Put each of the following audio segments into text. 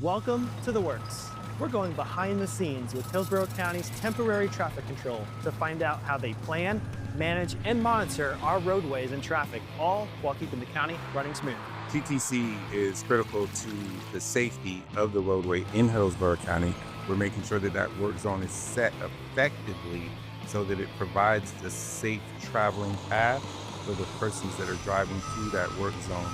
Welcome to The Works. We're going behind the scenes with Hillsborough County's temporary traffic control to find out how they plan, manage, and monitor our roadways and traffic, all while keeping the county running smooth. TTC is critical to the safety of the roadway in Hillsborough County. We're making sure that that work zone is set effectively so that it provides the safe traveling path for the persons that are driving through that work zone.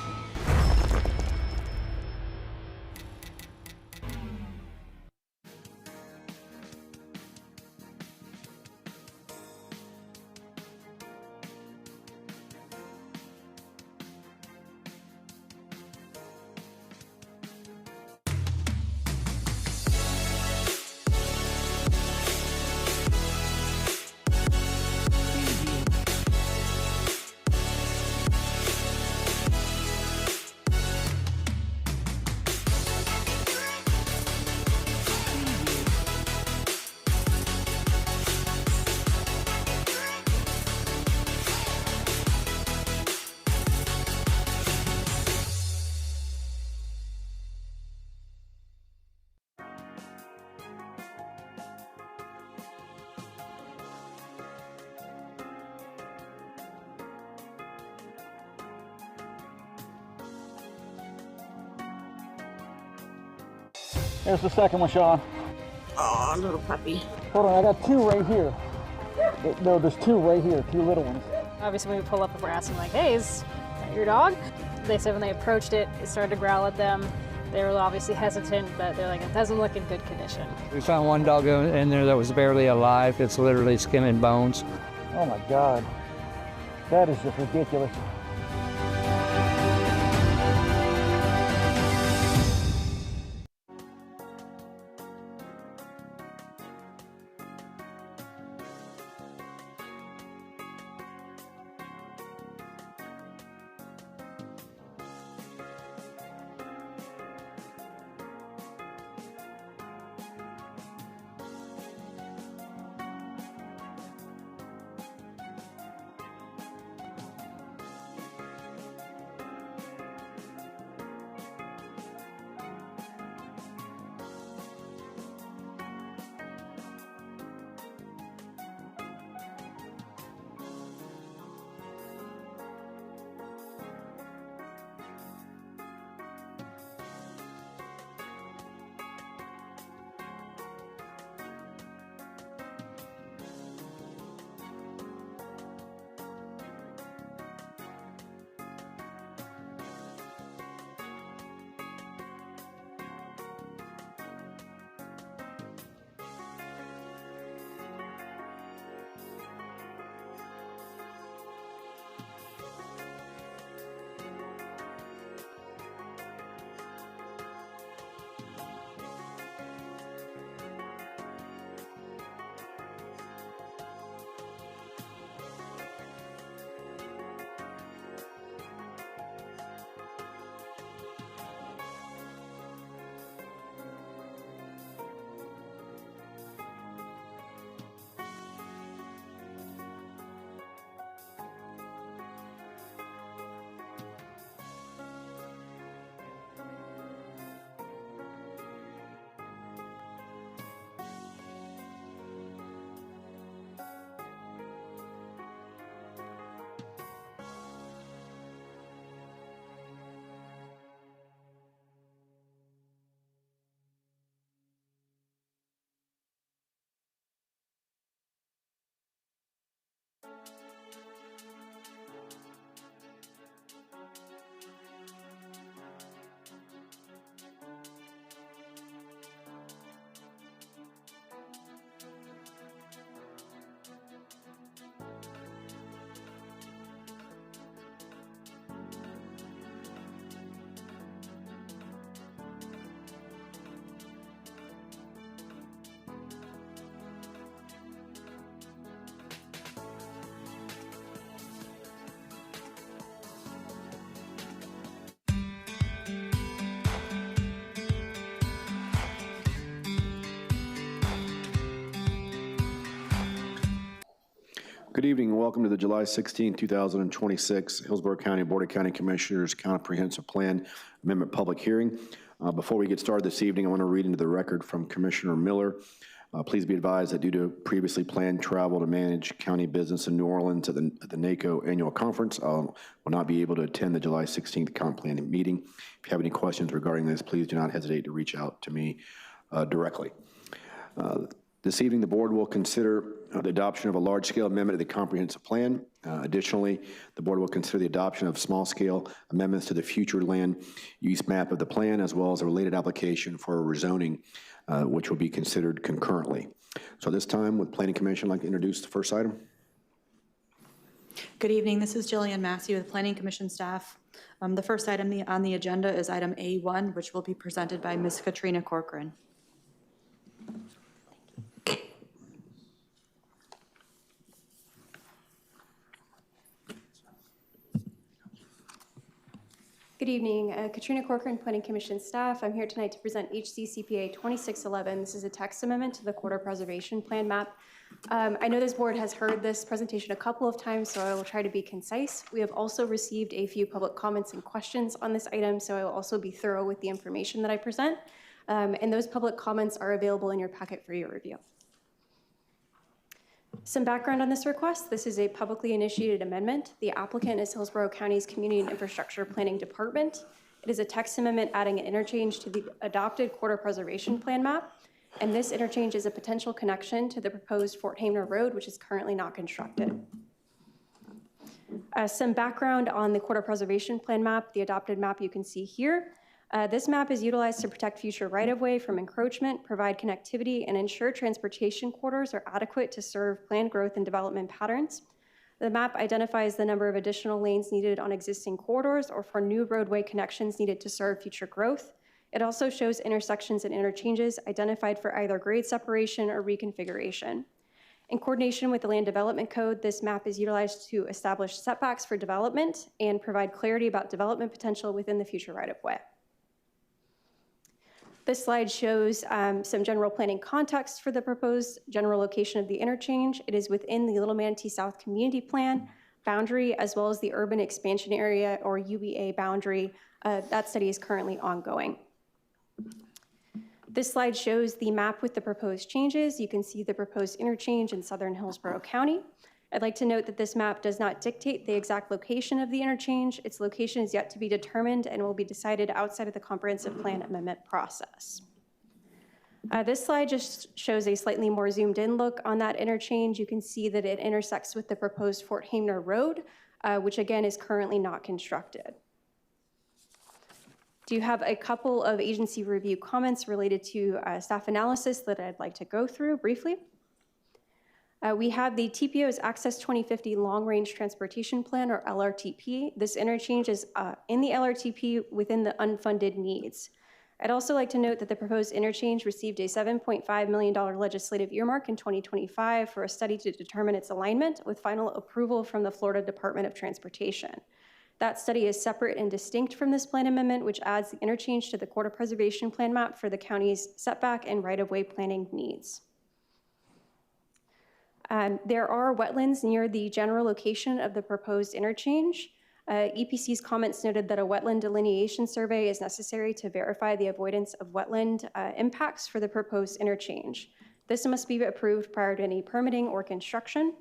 There's the second one, Sean. Oh, little puppy. Hold on, I got two right here. No, there's two right here, two little ones. Obviously, when we pull up, if we're asking like, hey, is that your dog? They said when they approached it, it started to growl at them. They were obviously hesitant, but they're like, it doesn't look in good condition. We found one dog in there that was barely alive. It's literally skin and bones. Oh my God. That is just ridiculous. Good evening and welcome to the July 16, 2026 Hillsborough County Board of County Commissioners Comprehensive Plan Amendment Public Hearing. Before we get started this evening, I want to read into the record from Commissioner Miller. Please be advised that due to previously planned travel to manage county business in New Orleans at the NACO annual conference, I will not be able to attend the July 16th comp planning meeting. If you have any questions regarding this, please do not hesitate to reach out to me directly. This evening, the board will consider the adoption of a large-scale amendment to the comprehensive plan. Additionally, the board will consider the adoption of small-scale amendments to the future land use map of the plan, as well as a related application for a rezoning, which will be considered concurrently. So this time, with Planning Commission, I'd like to introduce the first item. Good evening. This is Jillian Massey with Planning Commission staff. The first item on the agenda is item A1, which will be presented by Ms. Katrina Corcoran. Good evening, Katrina Corcoran, Planning Commission staff. I'm here tonight to present HC CPA 2611. This is a text amendment to the Corridor Preservation Plan map. I know this board has heard this presentation a couple of times, so I will try to be concise. We have also received a few public comments and questions on this item, so I will also be thorough with the information that I present. And those public comments are available in your packet for your review. Some background on this request. This is a publicly initiated amendment. The applicant is Hillsborough County's Community and Infrastructure Planning Department. It is a text amendment adding an interchange to the adopted Corridor Preservation Plan map. And this interchange is a potential connection to the proposed Fort Hamner Road, which is currently not constructed. Some background on the Corridor Preservation Plan map, the adopted map you can see here. This map is utilized to protect future right-of-way from encroachment, provide connectivity, and ensure transportation corridors are adequate to serve planned growth and development patterns. The map identifies the number of additional lanes needed on existing corridors or for new roadway connections needed to serve future growth. It also shows intersections and interchanges identified for either grade separation or reconfiguration. In coordination with the Land Development Code, this map is utilized to establish setbacks for development and provide clarity about development potential within the future right-of-way. This slide shows some general planning context for the proposed general location of the interchange. It is within the Little Manatee South Community Plan boundary, as well as the Urban Expansion Area, or UEA boundary. That study is currently ongoing. This slide shows the map with the proposed changes. You can see the proposed interchange in southern Hillsborough County. I'd like to note that this map does not dictate the exact location of the interchange. Its location is yet to be determined and will be decided outside of the comprehensive plan amendment process. This slide just shows a slightly more zoomed in look on that interchange. You can see that it intersects with the proposed Fort Hamner Road, which again is currently not constructed. Do you have a couple of agency review comments related to staff analysis that I'd like to go through briefly? We have the TPO's Access 2050 Long Range Transportation Plan, or LRTP. This interchange is in the LRTP within the unfunded needs. I'd also like to note that the proposed interchange received a $7.5 million legislative earmark in 2025 for a study to determine its alignment with final approval from the Florida Department of Transportation. That study is separate and distinct from this plan amendment, which adds the interchange to the Corridor Preservation Plan map for the county's setback and right-of-way planning needs. There are wetlands near the general location of the proposed interchange. EPC's comments noted that a wetland delineation survey is necessary to verify the avoidance of wetland impacts for the proposed interchange. This must be approved prior to any permitting or construction.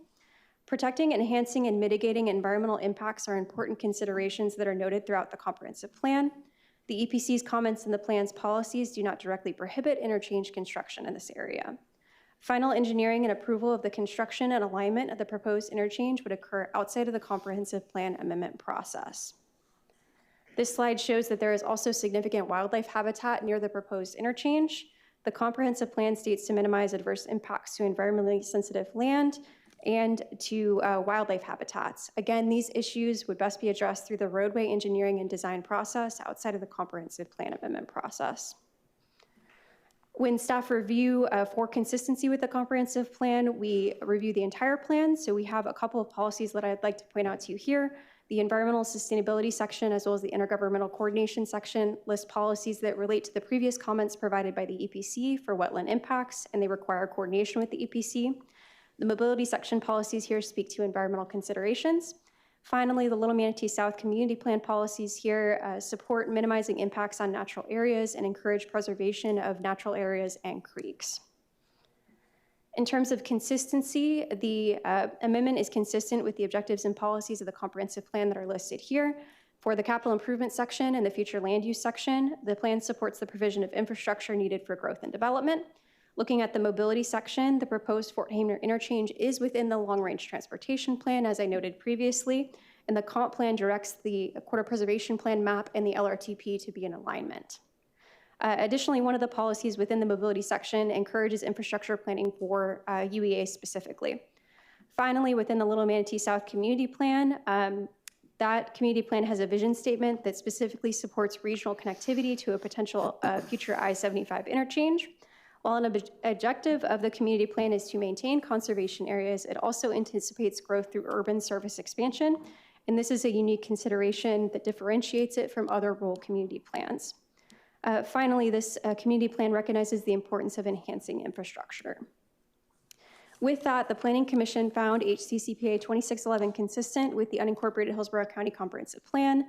Protecting, enhancing, and mitigating environmental impacts are important considerations that are noted throughout the comprehensive plan. The EPC's comments in the plan's policies do not directly prohibit interchange construction in this area. Final engineering and approval of the construction and alignment of the proposed interchange would occur outside of the comprehensive plan amendment process. This slide shows that there is also significant wildlife habitat near the proposed interchange. The comprehensive plan states to minimize adverse impacts to environmentally sensitive land and to wildlife habitats. Again, these issues would best be addressed through the roadway engineering and design process outside of the comprehensive plan amendment process. When staff review for consistency with the comprehensive plan, we review the entire plan. So we have a couple of policies that I'd like to point out to you here. The environmental sustainability section, as well as the intergovernmental coordination section, list policies that relate to the previous comments provided by the EPC for wetland impacts, and they require coordination with the EPC. The mobility section policies here speak to environmental considerations. Finally, the Little Manatee South Community Plan policies here support minimizing impacts on natural areas and encourage preservation of natural areas and creeks. In terms of consistency, the amendment is consistent with the objectives and policies of the comprehensive plan that are listed here. For the capital improvement section and the future land use section, the plan supports the provision of infrastructure needed for growth and development. Looking at the mobility section, the proposed Fort Hamer interchange is within the long-range transportation plan, as I noted previously, and the comp plan directs the corridor preservation plan map and the LRTP to be in alignment. Additionally, one of the policies within the mobility section encourages infrastructure planning for UEA specifically. Finally, within the Little Manatee South Community Plan, that community plan has a vision statement that specifically supports regional connectivity to a potential future I-75 interchange. While an objective of the community plan is to maintain conservation areas, it also anticipates growth through urban service expansion, and this is a unique consideration that differentiates it from other rural community plans. Finally, this community plan recognizes the importance of enhancing infrastructure. With that, the Planning Commission found HCCPA 2611 consistent with the unincorporated Hillsborough County Comprehensive Plan.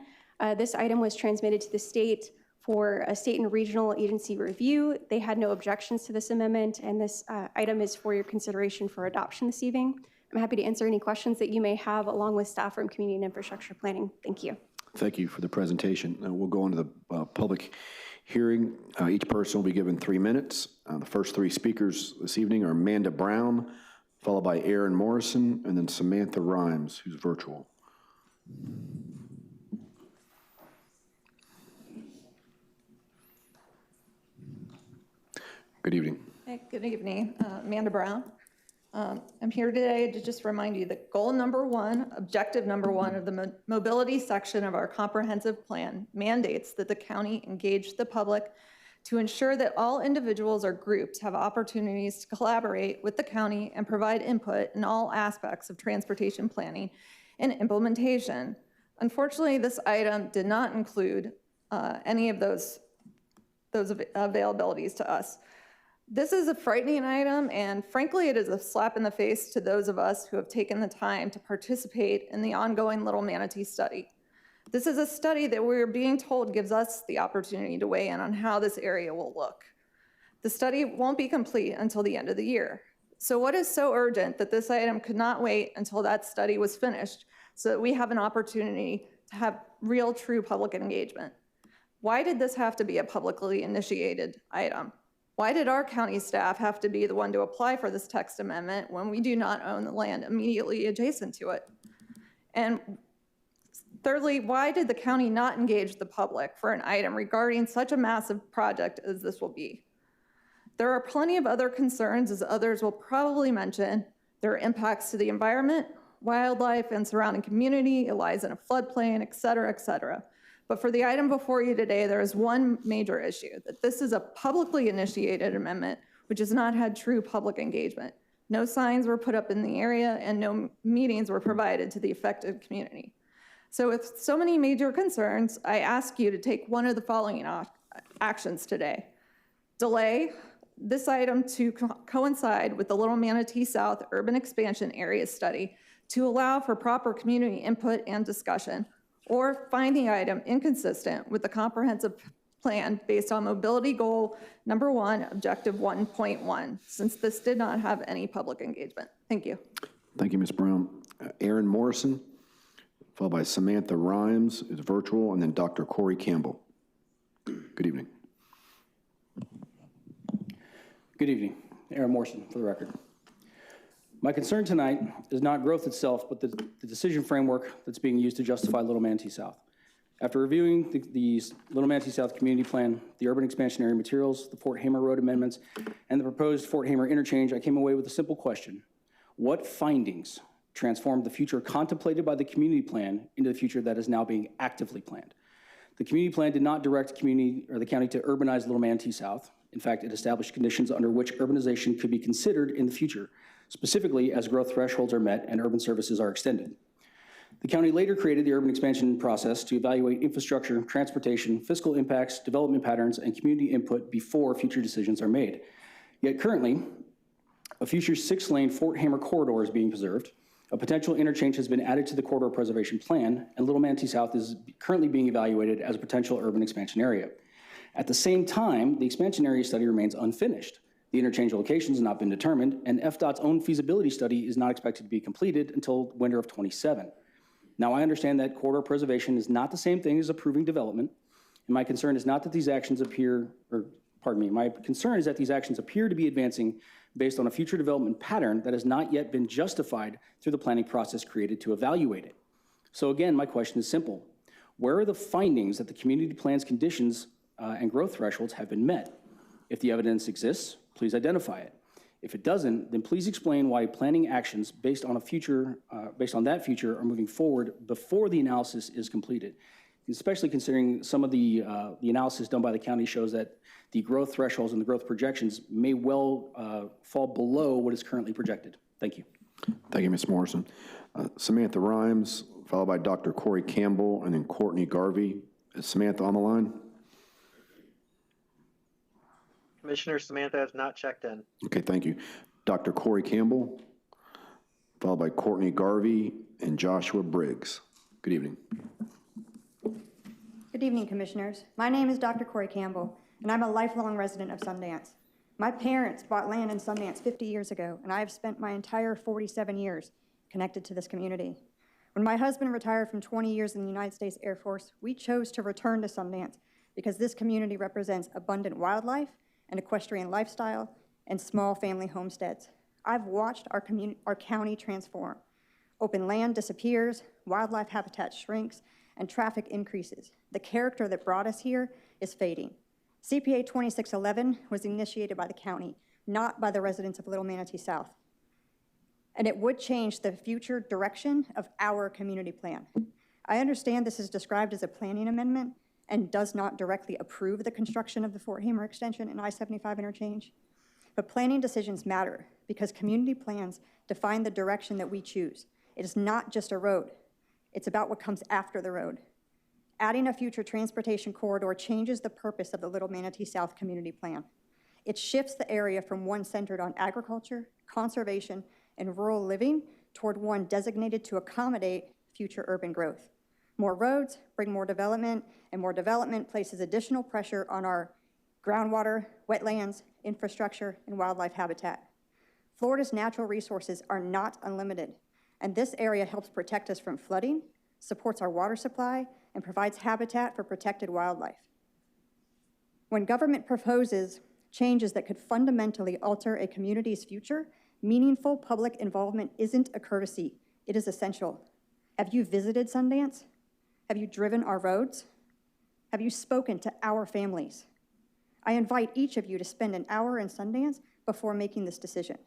This item was transmitted to the state for a state and regional agency review. They had no objections to this amendment, and this item is for your consideration for adoption this evening. I'm happy to answer any questions that you may have along with staff from Community and Infrastructure Planning. Thank you. Thank you for the presentation. We'll go into the public hearing. Each person will be given 3 minutes. The first 3 speakers this evening are Amanda Brown, followed by Aaron Morrison, and then Samantha Rhymes, who's virtual. Good evening. Hey, good evening. Amanda Brown. I'm here today to just remind you that goal number 1, objective number 1 of the mobility section of our comprehensive plan mandates that the county engage the public to ensure that all individuals or groups have opportunities to collaborate with the county and provide input in all aspects of transportation planning and implementation. Unfortunately, this item did not include any of those availabilities to us. This is a frightening item, and frankly, it is a slap in the face to those of us who have taken the time to participate in the ongoing Little Manatee study. This is a study that we're being told gives us the opportunity to weigh in on how this area will look. The study won't be complete until the end of the year. So what is so urgent that this item could not wait until that study was finished so that we have an opportunity to have real, true public engagement? Why did this have to be a publicly initiated item? Why did our county staff have to be the one to apply for this text amendment when we do not own the land immediately adjacent to it? And thirdly, why did the county not engage the public for an item regarding such a massive project as this will be? There are plenty of other concerns, as others will probably mention. There are impacts to the environment, wildlife, and surrounding community. It lies in a floodplain, et cetera, et cetera. But for the item before you today, there is one major issue, that this is a publicly initiated amendment, which has not had true public engagement. No signs were put up in the area, and no meetings were provided to the affected community. So with so many major concerns, I ask you to take one of the following actions today. Delay this item to coincide with the Little Manatee South Urban Expansion Area Study to allow for proper community input and discussion, or find the item inconsistent with the comprehensive plan based on mobility goal number 1, objective 1.1, since this did not have any public engagement. Thank you. Thank you, Ms. Brown. Aaron Morrison, followed by Samantha Rhymes, is virtual, and then Dr. Corey Campbell. Good evening. Good evening. Aaron Morrison, for the record. My concern tonight is not growth itself, but the decision framework that's being used to justify Little Manatee South. After reviewing the Little Manatee South Community Plan, the urban expansion area materials, the Fort Hamer Road amendments, and the proposed Fort Hamer interchange, I came away with a simple question. What findings transformed the future contemplated by the community plan into the future that is now being actively planned? The community plan did not direct the county to urbanize Little Manatee South. In fact, it established conditions under which urbanization could be considered in the future, specifically as growth thresholds are met and urban services are extended. The county later created the urban expansion process to evaluate infrastructure, transportation, fiscal impacts, development patterns, and community input before future decisions are made. Yet currently, a future 6-lane Fort Hamer corridor is being preserved, A potential interchange has been added to the corridor preservation plan, and Little Manatee South is currently being evaluated as a potential urban expansion area. At the same time, the expansion area study remains unfinished. The interchange location has not been determined, and FDOT's own feasibility study is not expected to be completed until winter of '27. Now, I understand that corridor preservation is not the same thing as approving development, and my concern is not that these actions appear, or pardon me, my concern is that these actions appear to be advancing based on a future development pattern that has not yet been justified through the planning process created to evaluate it. So again, my question is simple. Where are the findings that the community plan's conditions and growth thresholds have been met? If the evidence exists, please identify it. If it doesn't, then please explain why planning actions based on that future are moving forward before the analysis is completed, especially considering some of the analysis done by the county shows that the growth thresholds and the growth projections may well fall below what is currently projected. Thank you. Thank you, Ms. Morrison. Samantha Rhymes, followed by Dr. Corey Campbell, and then Courtney Garvey. Is Samantha on the line? Commissioner Samantha has not checked in. Okay, thank you. Dr. Corey Campbell, followed by Courtney Garvey and Joshua Briggs. Good evening. Good evening, Commissioners. My name is Dr. Corey Campbell, and I'm a lifelong resident of Sundance. My parents bought land in Sundance 50 years ago, and I have spent my entire 47 years connected to this community. When my husband retired from 20 years in the United States Air Force, we chose to return to Sundance because this community represents abundant wildlife, an equestrian lifestyle, and small family homesteads. I've watched our county transform. Open land disappears, wildlife habitat shrinks, and traffic increases. The character that brought us here is fading. CPA 2611 was initiated by the county, not by the residents of Little Manatee South. And it would change the future direction of our community plan. I understand this is described as a planning amendment and does not directly approve the construction of the Fort Hamer extension and I-75 interchange. But planning decisions matter because community plans define the direction that we choose. It is not just a road. It's about what comes after the road. Adding a future transportation corridor changes the purpose of the Little Manatee South Community Plan. It shifts the area from one centered on agriculture, conservation, and rural living toward one designated to accommodate future urban growth. More roads bring more development, and more development places additional pressure on our groundwater, wetlands, infrastructure, and wildlife habitat. Florida's natural resources are not unlimited, and this area helps protect us from flooding, supports our water supply, and provides habitat for protected wildlife. When government proposes changes that could fundamentally alter a community's future, meaningful public involvement isn't a courtesy, it is essential. Have you visited Sundance? Have you driven our roads? Have you spoken to our families? I invite each of you to spend an hour in Sundance before making this decision.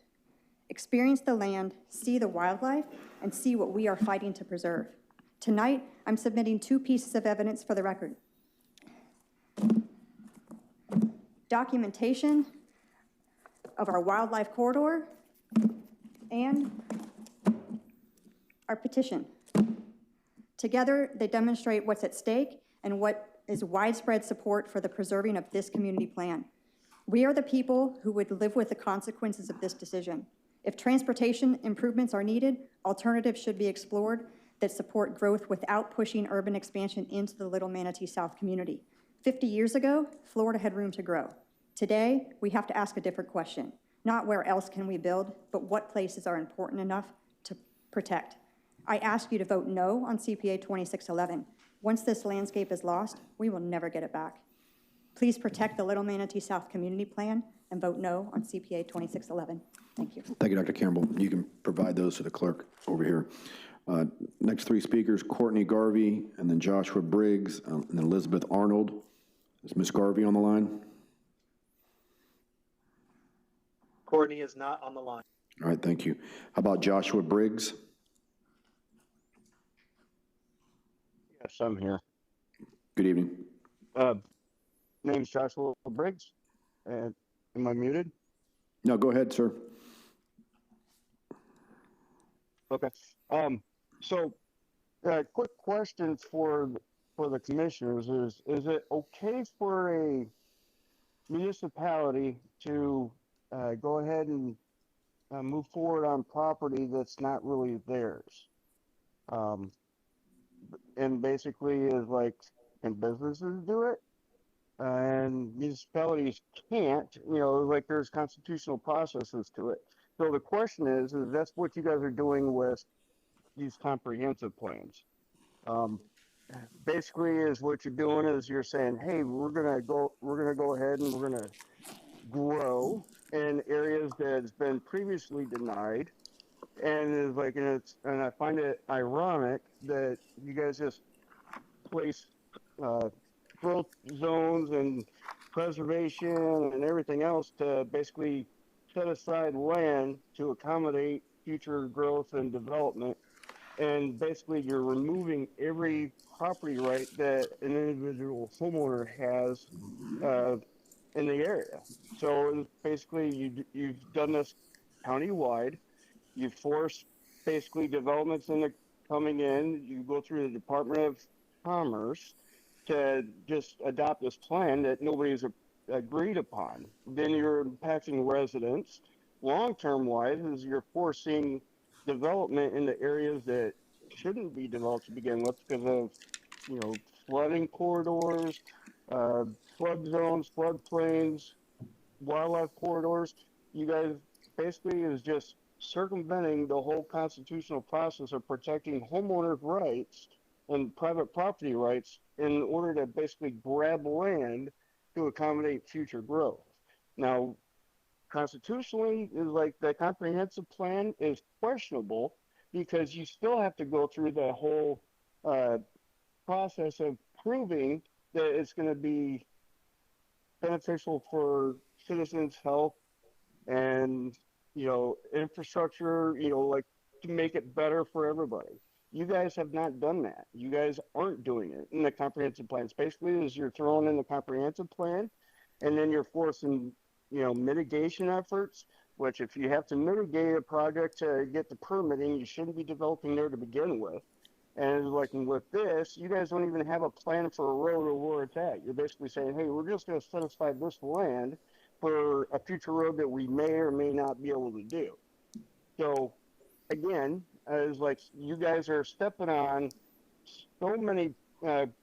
Experience the land, see the wildlife, and see what we are fighting to preserve. Tonight, I'm submitting 2 pieces of evidence for the record. Documentation of our wildlife corridor and our petition. Together, they demonstrate what's at stake and what is widespread support for the preserving of this community plan. We are the people who would live with the consequences of this decision. If transportation improvements are needed, alternatives should be explored that support growth without pushing urban expansion into the Little Manatee South community. 50 years ago, Florida had room to grow. Today, we have to ask a different question. Not where else can we build, but what places are important enough to protect. I ask you to vote no on CPA 2611. Once this landscape is lost, we will never get it back. Please protect the Little Manatee South Community Plan and vote no on CPA 2611. Thank you. Thank you, Dr. Campbell. You can provide those to the clerk over here. Next 3 speakers, Courtney Garvey, and then Joshua Briggs, and then Elizabeth Arnold. Is Ms. Garvey on the line? Courtney is not on the line. All right, thank you. How about Joshua Briggs? Yes, I'm here. Good evening. Name's Joshua Briggs. Am I muted? No, go ahead, sir. Okay. So, quick question for the commissioners is it okay for a municipality to go ahead and move forward on property that's not really theirs. And basically is like, can businesses do it? And municipalities can't, like there's constitutional processes to it. So the question is that's what you guys are doing with these comprehensive plans. Basically is what you're doing is you're saying, hey, we're gonna go ahead and we're gonna grow in areas that's been previously denied. And is like, and I find it ironic that you guys just place growth zones and preservation and everything else to basically set aside land to accommodate future growth and development. And basically you're removing every property right that an individual homeowner has in the area. So basically you've done this countywide. You force basically developments coming in. You go through the Department of Commerce to just adopt this plan that nobody's agreed upon. Then you're impacting residents. Long-term wise is you're forcing development in the areas that shouldn't be developed to begin with because of, flooding corridors, flood zones, floodplains, wildlife corridors. You guys basically is just circumventing the whole constitutional process of protecting homeowners' rights and private property rights in order to basically grab land to accommodate future growth. Now, constitutionally, is like the comprehensive plan is questionable because you still have to go through the whole process of proving that it's going to be beneficial for citizens' health and infrastructure, like to make it better for everybody. You guys have not done that. You guys aren't doing it in the comprehensive plans. Basically, is you're throwing in the comprehensive plan, and then you're forcing, mitigation efforts. Which, if you have to mitigate a project to get the permitting, you shouldn't be developing there to begin with. And like with this, you guys don't even have a plan for a road or where it's at. You're basically saying, hey, we're just going to set aside this land for a future road that we may or may not be able to do. So, again, is like you guys are stepping on so many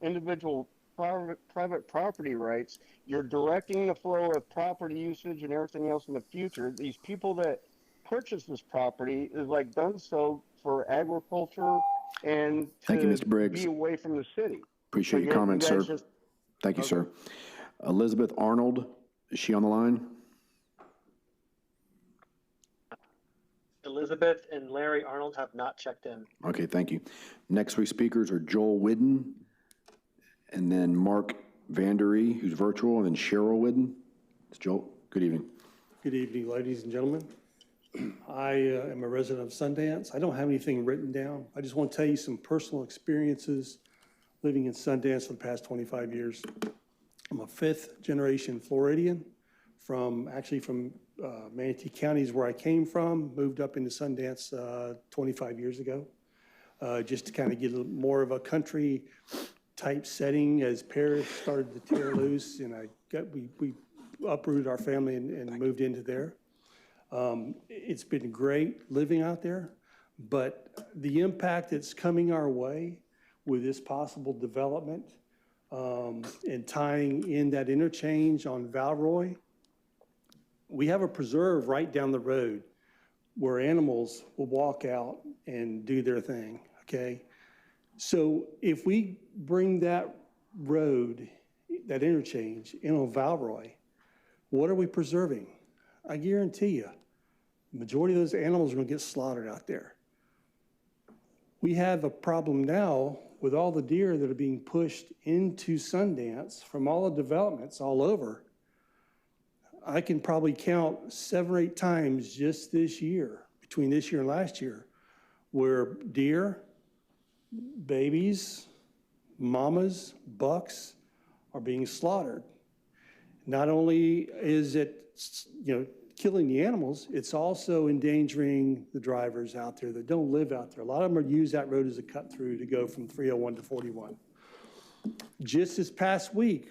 individual private property rights. You're directing the flow of property usage and everything else in the future. These people that purchase this property is like done so for agriculture and Thank you, Mr. Briggs. Be away from the city. Appreciate your comments, sir. Thank you, sir. Elizabeth Arnold, is she on the line? Elizabeth and Larry Arnold have not checked in. Okay, thank you. Next three speakers are Joel Whidden, and then Mark Vandery, who's virtual, and then Cheryl Whidden. It's Joel. Good evening. Good evening, ladies and gentlemen. I am a resident of Sundance. I don't have anything written down. I just want to tell you some personal experiences living in Sundance for the past 25 years. I'm a fifth generation Floridian from Manatee County is where I came from, moved up into Sundance 25 years ago, just to kind of get a little more of a country type setting as Paris started to tear loose, and we uprooted our family and moved into there. It's been great living out there, but the impact that's coming our way with this possible development and tying in that interchange on Valroy, we have a preserve right down the road where animals will walk out and do their thing, okay? So if we bring that road, that interchange in on Valroy, what are we preserving? I guarantee you, the majority of those animals are going to get slaughtered out there. We have a problem now with all the deer that are being pushed into Sundance from all the developments all over. I can probably count 7 or 8 times just this year, between this year and last year, where deer, babies, mamas, bucks are being slaughtered. Not only is it, killing the animals, it's also endangering the drivers out there that don't live out there. A lot of them use that road as a cut through to go from 301 to 41. Just this past week,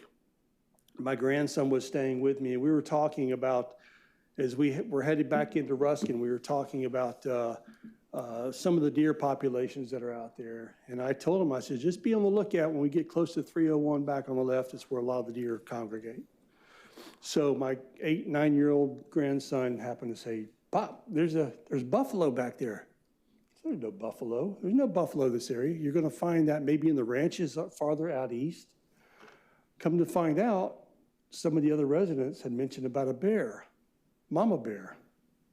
my grandson was staying with me, and we were talking about as we were headed back into Ruskin, we were talking about some of the deer populations that are out there. And I told him, I said, just be on the lookout when we get close to 301 back on the left, it's where a lot of the deer congregate. So my 9-year-old grandson happened to say, Pop, there's buffalo back there. There's no buffalo. There's no buffalo in this area. You're going to find that maybe in the ranches up farther out east. Come to find out, some of the other residents had mentioned about a bear, mama bear.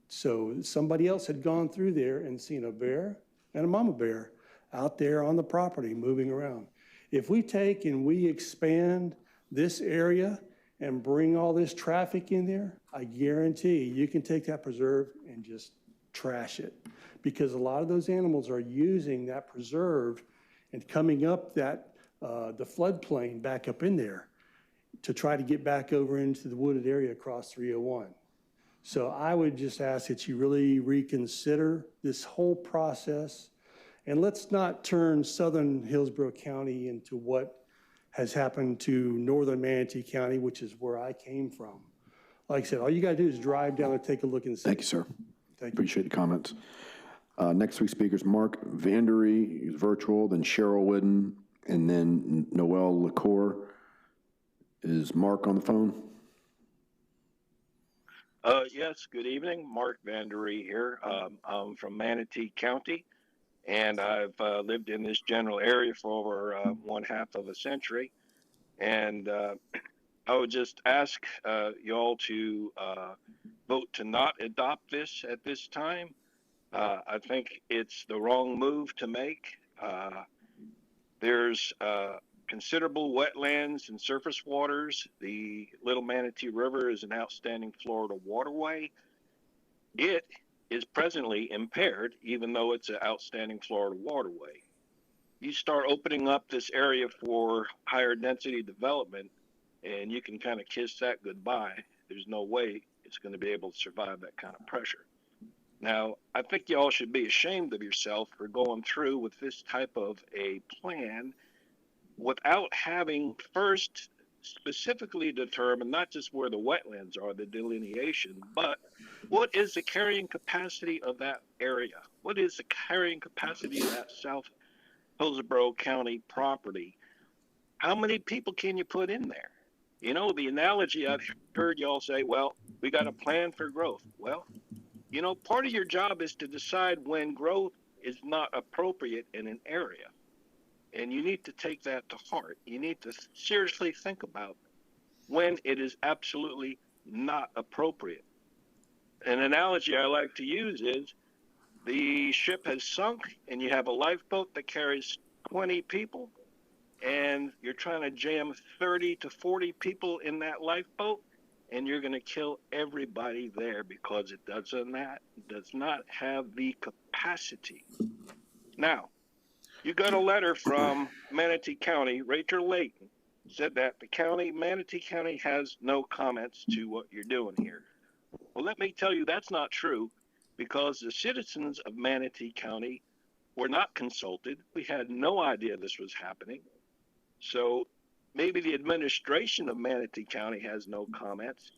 So somebody else had gone through there and seen a bear and a mama bear out there on the property moving around. If we take and we expand this area and bring all this traffic in there, I guarantee you can take that preserve and just trash it, because a lot of those animals are using that preserve and coming up that the floodplain back up in there to try to get back over into the wooded area across 301. So I would just ask that you really reconsider this whole process, and let's not turn southern Hillsborough County into what has happened to northern Manatee County, which is where I came from. Like I said, all you gotta do is drive down and take a look and see. Thank you, sir. Thank you. Appreciate the comments. Next three speakers, Mark Vandery, who's virtual, then Cheryl Whidden, and then Noel LaCour. Is Mark on the phone? Yes, good evening. Mark Vandery here. I'm from Manatee County, and I've lived in this general area for over 1/2 of a century. And I would just ask y'all to vote to not adopt this at this time. I think it's the wrong move to make. There's considerable wetlands and surface waters. The Little Manatee River is an outstanding Florida waterway. It is presently impaired, even though it's an outstanding Florida waterway. You start opening up this area for higher density development, and you can kind of kiss that goodbye. There's no way it's going to be able to survive that kind of pressure. Now, I think y'all should be ashamed of yourself for going through with this type of a plan without having first specifically determined not just where the wetlands are, the delineation, but what is the carrying capacity of that area? What is the carrying capacity of that South Hillsborough County property? How many people can you put in there? You know, the analogy I've heard y'all say, well, we got a plan for growth. Well, you know, part of your job is to decide when growth is not appropriate in an area. And you need to take that to heart. You need to seriously think about when it is absolutely not appropriate. An analogy I like to use is the ship has sunk and you have a lifeboat that carries 20 people and you're trying to jam 30 to 40 people in that lifeboat, and you're going to kill everybody there because it does not have the capacity. Now, you got a letter from Manatee County. Rachel Layton said that Manatee County has no comments to what you're doing here. Well, let me tell you that's not true, because the citizens of Manatee County were not consulted. We had no idea this was happening. So maybe the administration of Manatee County has no comments,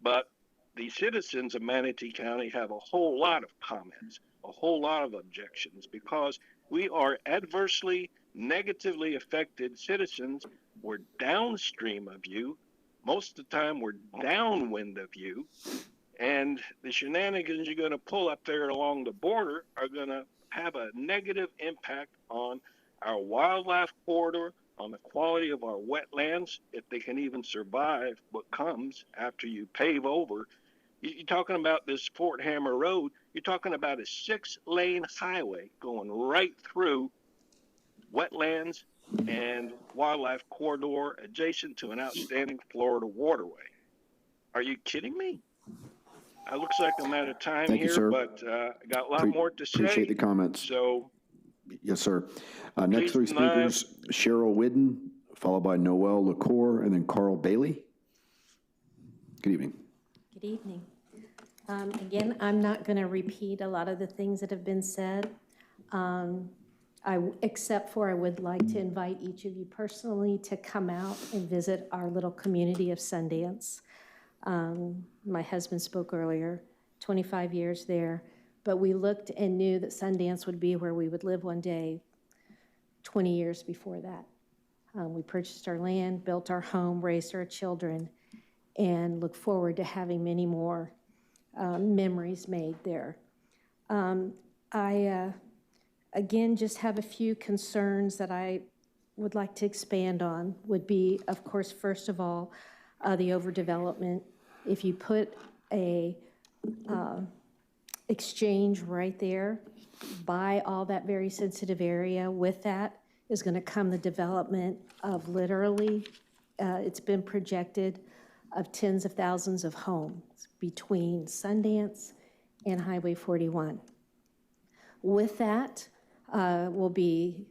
but the citizens of Manatee County have a whole lot of comments, a whole lot of objections, because we are adversely, negatively affected citizens. We're downstream of you. Most of the time, we're downwind of you. And the shenanigans you're going to pull up there along the border are going to have a negative impact on our wildlife corridor, on the quality of our wetlands, if they can even survive what comes after you pave over. You're talking about this Fort Hammer Road. You're talking about a 6-lane highway going right through wetlands and wildlife corridor adjacent to an outstanding Florida waterway. Are you kidding me? It looks like I'm out of time Thank here, you, sir. but I got a lot more to say. Appreciate the comments. So, yes, sir. Next three speakers, Cheryl Whidden, followed by Noel LaCour, and then Carl Bailey. Good evening. Good evening. Again, I'm not going to repeat a lot of the things that have been said, except for I would like to invite each of you personally to come out and visit our little community of Sundance. My husband spoke earlier, 25 years there. But we looked and knew that Sundance would be where we would live one day 20 years before that. We purchased our land, built our home, raised our children, and look forward to having many more memories made there. I, again, just have a few concerns that I would like to expand on. Would be, of course, first of all, the overdevelopment. If you put a exchange right there, buy all that very sensitive area, with that is going to come the development of literally, it's been projected, of tens of thousands of homes between Sundance and Highway 41. With that will be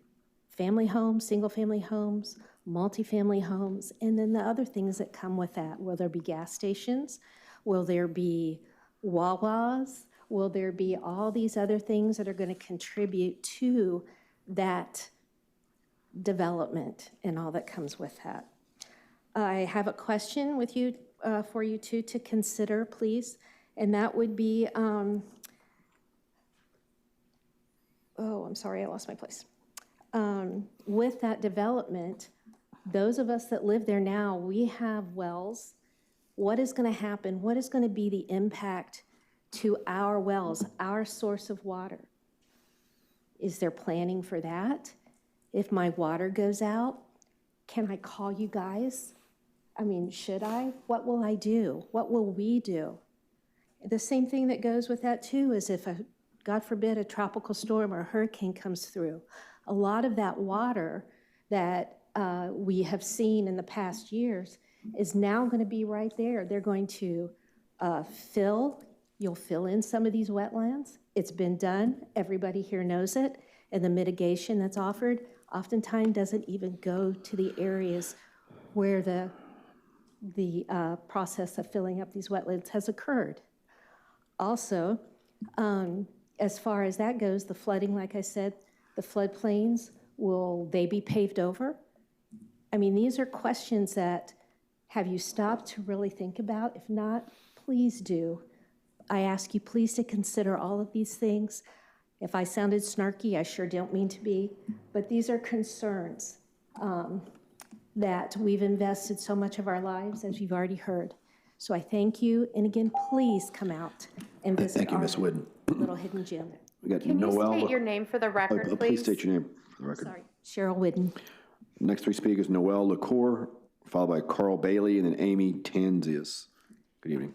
family homes, single-family homes, multifamily homes, and then the other things that come with that. Will there be gas stations? Will there be Wawas? Will there be all these other things that are going to contribute to that development and all that comes with that? I have a question with you, for you two to consider, please, and that would be, oh, I'm sorry, I lost my place. With that development, those of us that live there now, we have wells. What is going to happen? What is going to be the impact to our wells, our source of water? Is there planning for that? If my water goes out, can I call you guys? I mean, should I? What will I do? What will we do? The same thing that goes with that too is if, God forbid, a tropical storm or a hurricane comes through. A lot of that water that we have seen in the past years is now going to be right there. They're going to you'll fill in some of these wetlands. It's been done. Everybody here knows it. And the mitigation that's offered oftentimes doesn't even go to the areas where the process of filling up these wetlands has occurred. Also, as far as that goes, the flooding, like I said, the floodplains, will they be paved over? I mean, these are questions that, have you stopped to really think about? If not, please do. I ask you please to consider all of these things. If I sounded snarky, I sure don't mean to be, but these are concerns that we've invested so much of our lives, as you've already heard. So I thank you, and again, please come out and visit Thank you, Ms. Whidden. Little hidden gem. We got Can Noel. you state your name for the record, please? Please state your name for the record. Sorry, Cheryl Whidden. Next three speakers, Noel LaCour, followed by Carl Bailey, and then Amy Tanzius. Good evening.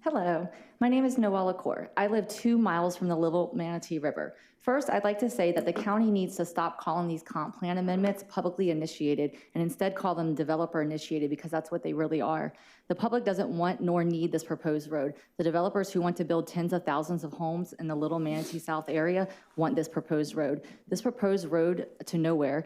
Hello, my name is Noelle LaCour. I live 2 miles from the Little Manatee River. First, I'd like to say that the county needs to stop calling these comp plan amendments publicly initiated and instead call them developer initiated, because that's what they really are. The public doesn't want nor need this proposed road. The developers who want to build tens of thousands of homes in the Little Manatee South area want this proposed road. This proposed road to nowhere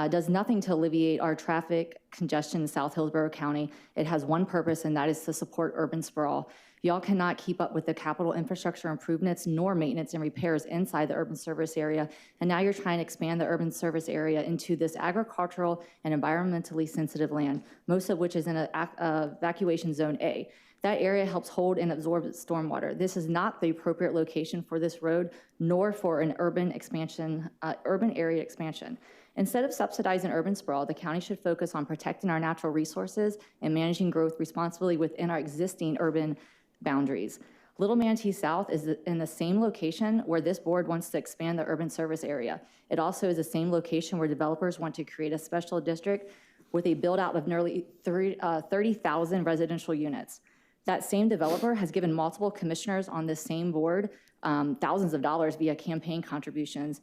does nothing to alleviate our traffic congestion in South Hillsborough County. It has one purpose, and that is to support urban sprawl. Y'all cannot keep up with the capital infrastructure improvements nor maintenance and repairs inside the urban service area. And now you're trying to expand the urban service area into this agricultural and environmentally sensitive land, most of which is in evacuation zone A. That area helps hold and absorb stormwater. This is not the appropriate location for this road, nor for an urban expansion, urban area expansion. Instead of subsidizing urban sprawl, the county should focus on protecting our natural resources and managing growth responsibly within our existing urban boundaries. Little Manatee South is in the same location where this board wants to expand the urban service area. It also is the same location where developers want to create a special district with a build out of nearly 30,000 residential units. That same developer has given multiple commissioners on this same board thousands of dollars via campaign contributions.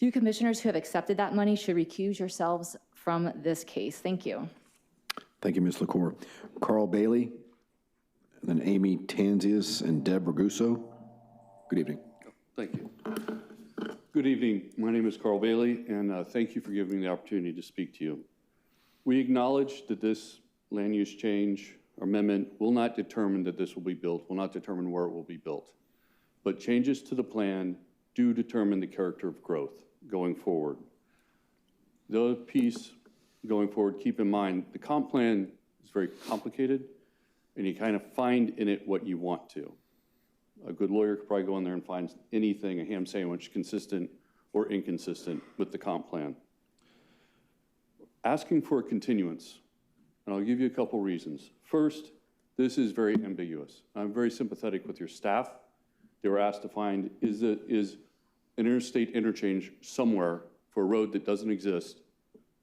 You commissioners who have accepted that money should recuse yourselves from this case. Thank you. Thank you, Ms. LaCour. Carl Bailey, and then Amy Tanzius and Deb Raguso. Good evening. Thank you. Good evening. My name is Carl Bailey, and thank you for giving me the opportunity to speak to you. We acknowledge that this land use change or amendment will not determine that this will be built, will not determine where it will be built. But changes to the plan do determine the character of growth going forward. The other piece going forward, keep in mind, the comp plan is very complicated. and you kind of find in it what you want to. A good lawyer could probably go in there and find anything, a ham sandwich, consistent or inconsistent with the comp plan. Asking for a continuance, and I'll give you a couple reasons. First, this is very ambiguous. I'm very sympathetic with your staff. They were asked to find, is an interstate interchange somewhere for a road that doesn't exist,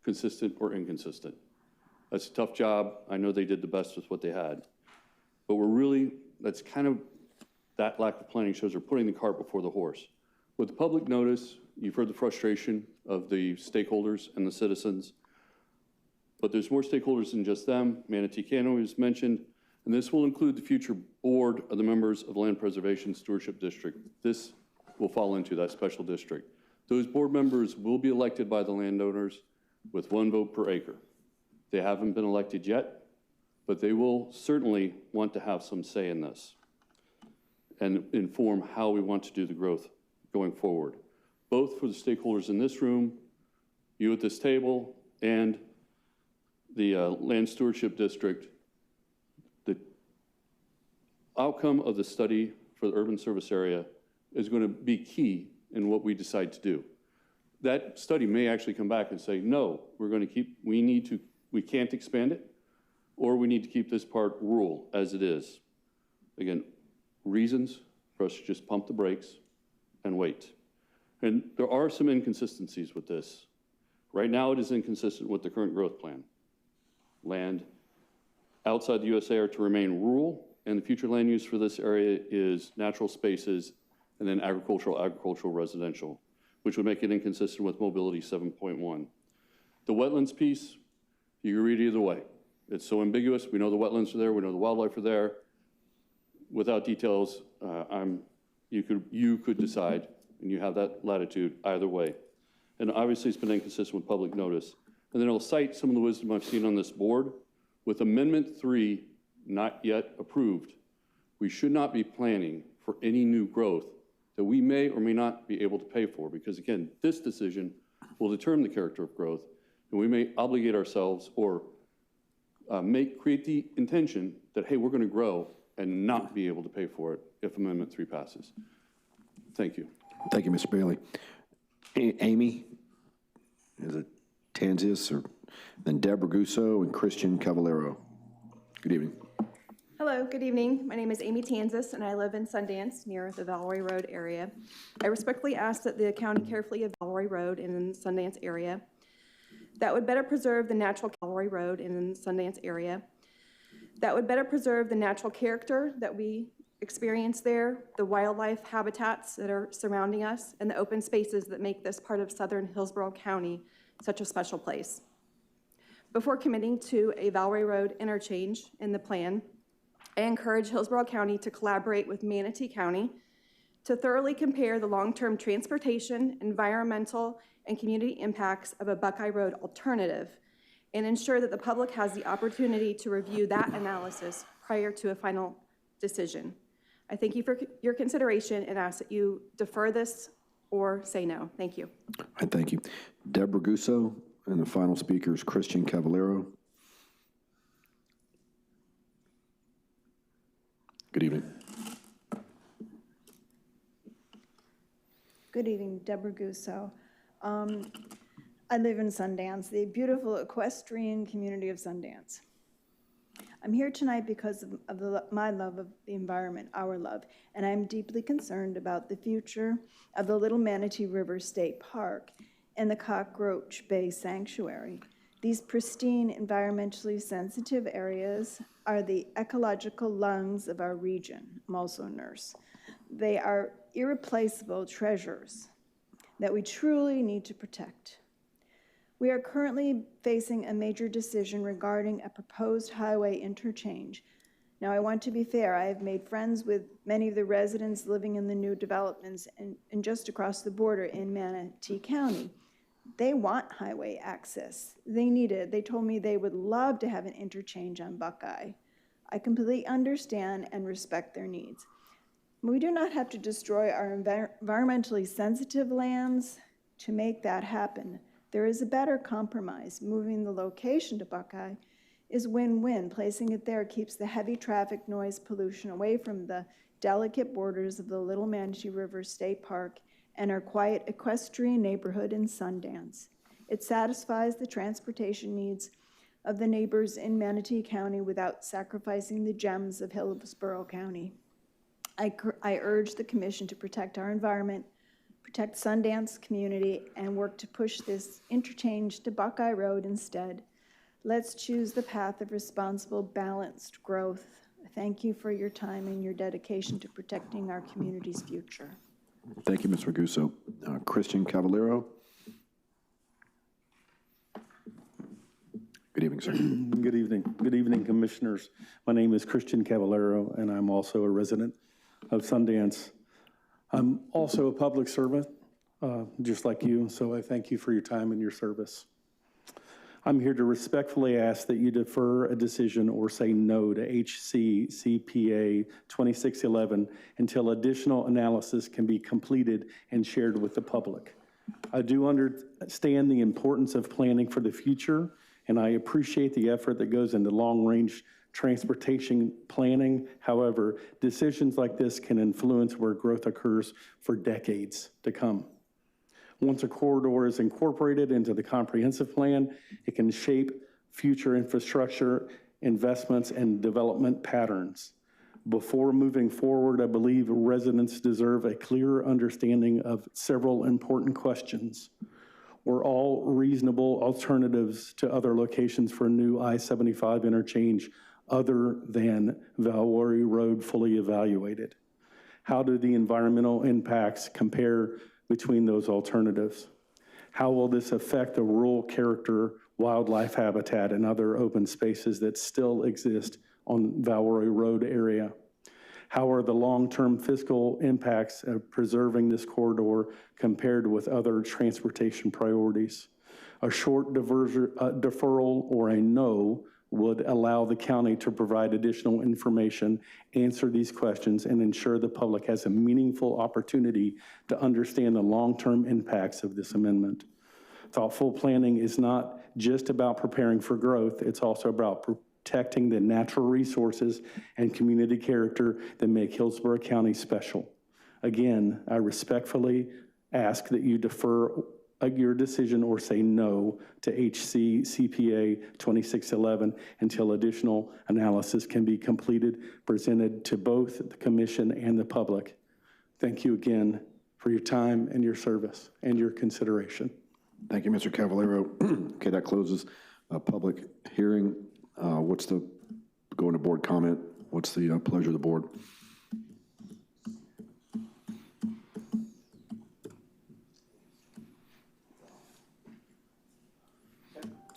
consistent or inconsistent? That's a tough job. I know they did the best with what they had. But that's kind of, that lack of planning shows we're putting the cart before the horse. With the public notice, you've heard the frustration of the stakeholders and the citizens, but there's more stakeholders than just them. Manatee County was mentioned, and this will include the future board of the members of the Land Preservation Stewardship District. This will fall into that special district. Those board members will be elected by the landowners with 1 vote per acre. They haven't been elected yet, but they will certainly want to have some say in this and inform how we want to do the growth going forward, both for the stakeholders in this room, you at this table, and the Land Stewardship District. The outcome of the study for the urban service area is going to be key in what we decide to do. That study may actually come back and say, no, we can't expand it, or we need to keep this part rural as it is. Again, reasons for us to just pump the brakes and wait. And there are some inconsistencies with this. Right now, it is inconsistent with the current growth plan. Land outside the USA are to remain rural, and the future land use for this area is natural spaces and then agricultural, residential, which would make it inconsistent with mobility 7.1. The wetlands piece, you can read either way. It's so ambiguous. We know the wetlands are there. We know the wildlife are there. Without details, you could decide, and you have that latitude either way. And obviously, it's been inconsistent with public notice. And then I'll cite some of the wisdom I've seen on this board. With Amendment 3 not yet approved, we should not be planning for any new growth that we may or may not be able to pay for, because again, this decision will determine the character of growth, and we may obligate ourselves or create the intention that, hey, we're going to grow and not be able to pay for it if Amendment 3 passes. Thank you. Thank you, Mr. Bailey. Amy, is it Tanzius, or then Deborah Gusso and Christian Cavallero? Good evening. Hello, good evening. My name is Amy Tanzis, and I live in Sundance near the Valerie Road area. I respectfully ask that the county carefully evaluate Valerie Road in the Sundance area. That would better preserve the natural Valerie Road in the Sundance area. That would better preserve the natural character that we experience there, the wildlife habitats that are surrounding us, and the open spaces that make this part of southern Hillsborough County such a special place. Before committing to a Valerie Road interchange in the plan, I encourage Hillsborough County to collaborate with Manatee County to thoroughly compare the long-term transportation, environmental, and community impacts of a Buckeye Road alternative, and ensure that the public has the opportunity to review that analysis prior to a final decision. I thank you for your consideration and ask that you defer this or say no. Thank you. I thank you. Deborah Gusso, and the final speaker is Christian Cavallero. Good evening. Good evening, Deborah Gusso. I live in Sundance, the beautiful equestrian community of Sundance. I'm here tonight because of my love of the environment, our love, and I'm deeply concerned about the future of the Little Manatee River State Park and the Cockroach Bay Sanctuary. These pristine, environmentally sensitive areas are the ecological lungs of our region. I'm also a nurse. They are irreplaceable treasures that we truly need to protect. We are currently facing a major decision regarding a proposed highway interchange. Now, I want to be fair. I have made friends with many of the residents living in the new developments and just across the border in Manatee County. They want highway access. They need it. They told me they would love to have an interchange on Buckeye. I completely understand and respect their needs. We do not have to destroy our environmentally sensitive lands to make that happen. There is a better compromise, moving the location to Buckeye is win-win. Placing it there keeps the heavy traffic noise pollution away from the delicate borders of the Little Manatee River State Park and our quiet equestrian neighborhood in Sundance. It satisfies the transportation needs of the neighbors in Manatee County without sacrificing the gems of Hillsborough County. I urge the Commission to protect our environment, protect Sundance community, and work to push this interchange to Buckeye Road instead. Let's choose the path of responsible, balanced growth. Thank you for your time and your dedication to protecting our community's future. Thank you, Ms. Raguso. Christian Cavallero. Good evening, sir. Good evening. Good evening, commissioners. My name is Christian Cavallero, and I'm also a resident of Sundance. I'm also a public servant, just like you, so I thank you for your time and your service. I'm here to respectfully ask that you defer a decision or say no to HC CPA 2611 until additional analysis can be completed and shared with the public. I do understand the importance of planning for the future, and I appreciate the effort that goes into long-range transportation planning. However, decisions like this can influence where growth occurs for decades to come. Once a corridor is incorporated into the comprehensive plan, it can shape future infrastructure investments and development patterns. Before moving forward, I believe residents deserve a clearer understanding of several important questions. Were all reasonable alternatives to other locations for a new I-75 interchange other than Valory Road fully evaluated? How do the environmental impacts compare between those alternatives? How will this affect the rural character, wildlife habitat, and other open spaces that still exist on Valory Road area? How are the long-term fiscal impacts of preserving this corridor compared with other transportation priorities? A short deferral or a no would allow the county to provide additional information, answer these questions, and ensure the public has a meaningful opportunity to understand the long-term impacts of this amendment. Thoughtful planning is not just about preparing for growth, it's also about protecting the natural resources and community character that make Hillsborough County special. Again, I respectfully ask that you defer your decision or say no to HC CPA 2611 until additional analysis can be completed, presented to both the commission and the public. Thank you again for your time and your service and your consideration. Thank you, Mr. Cavallero. Okay, that closes a public hearing. What's the, going to board comment, what's the pleasure of the board?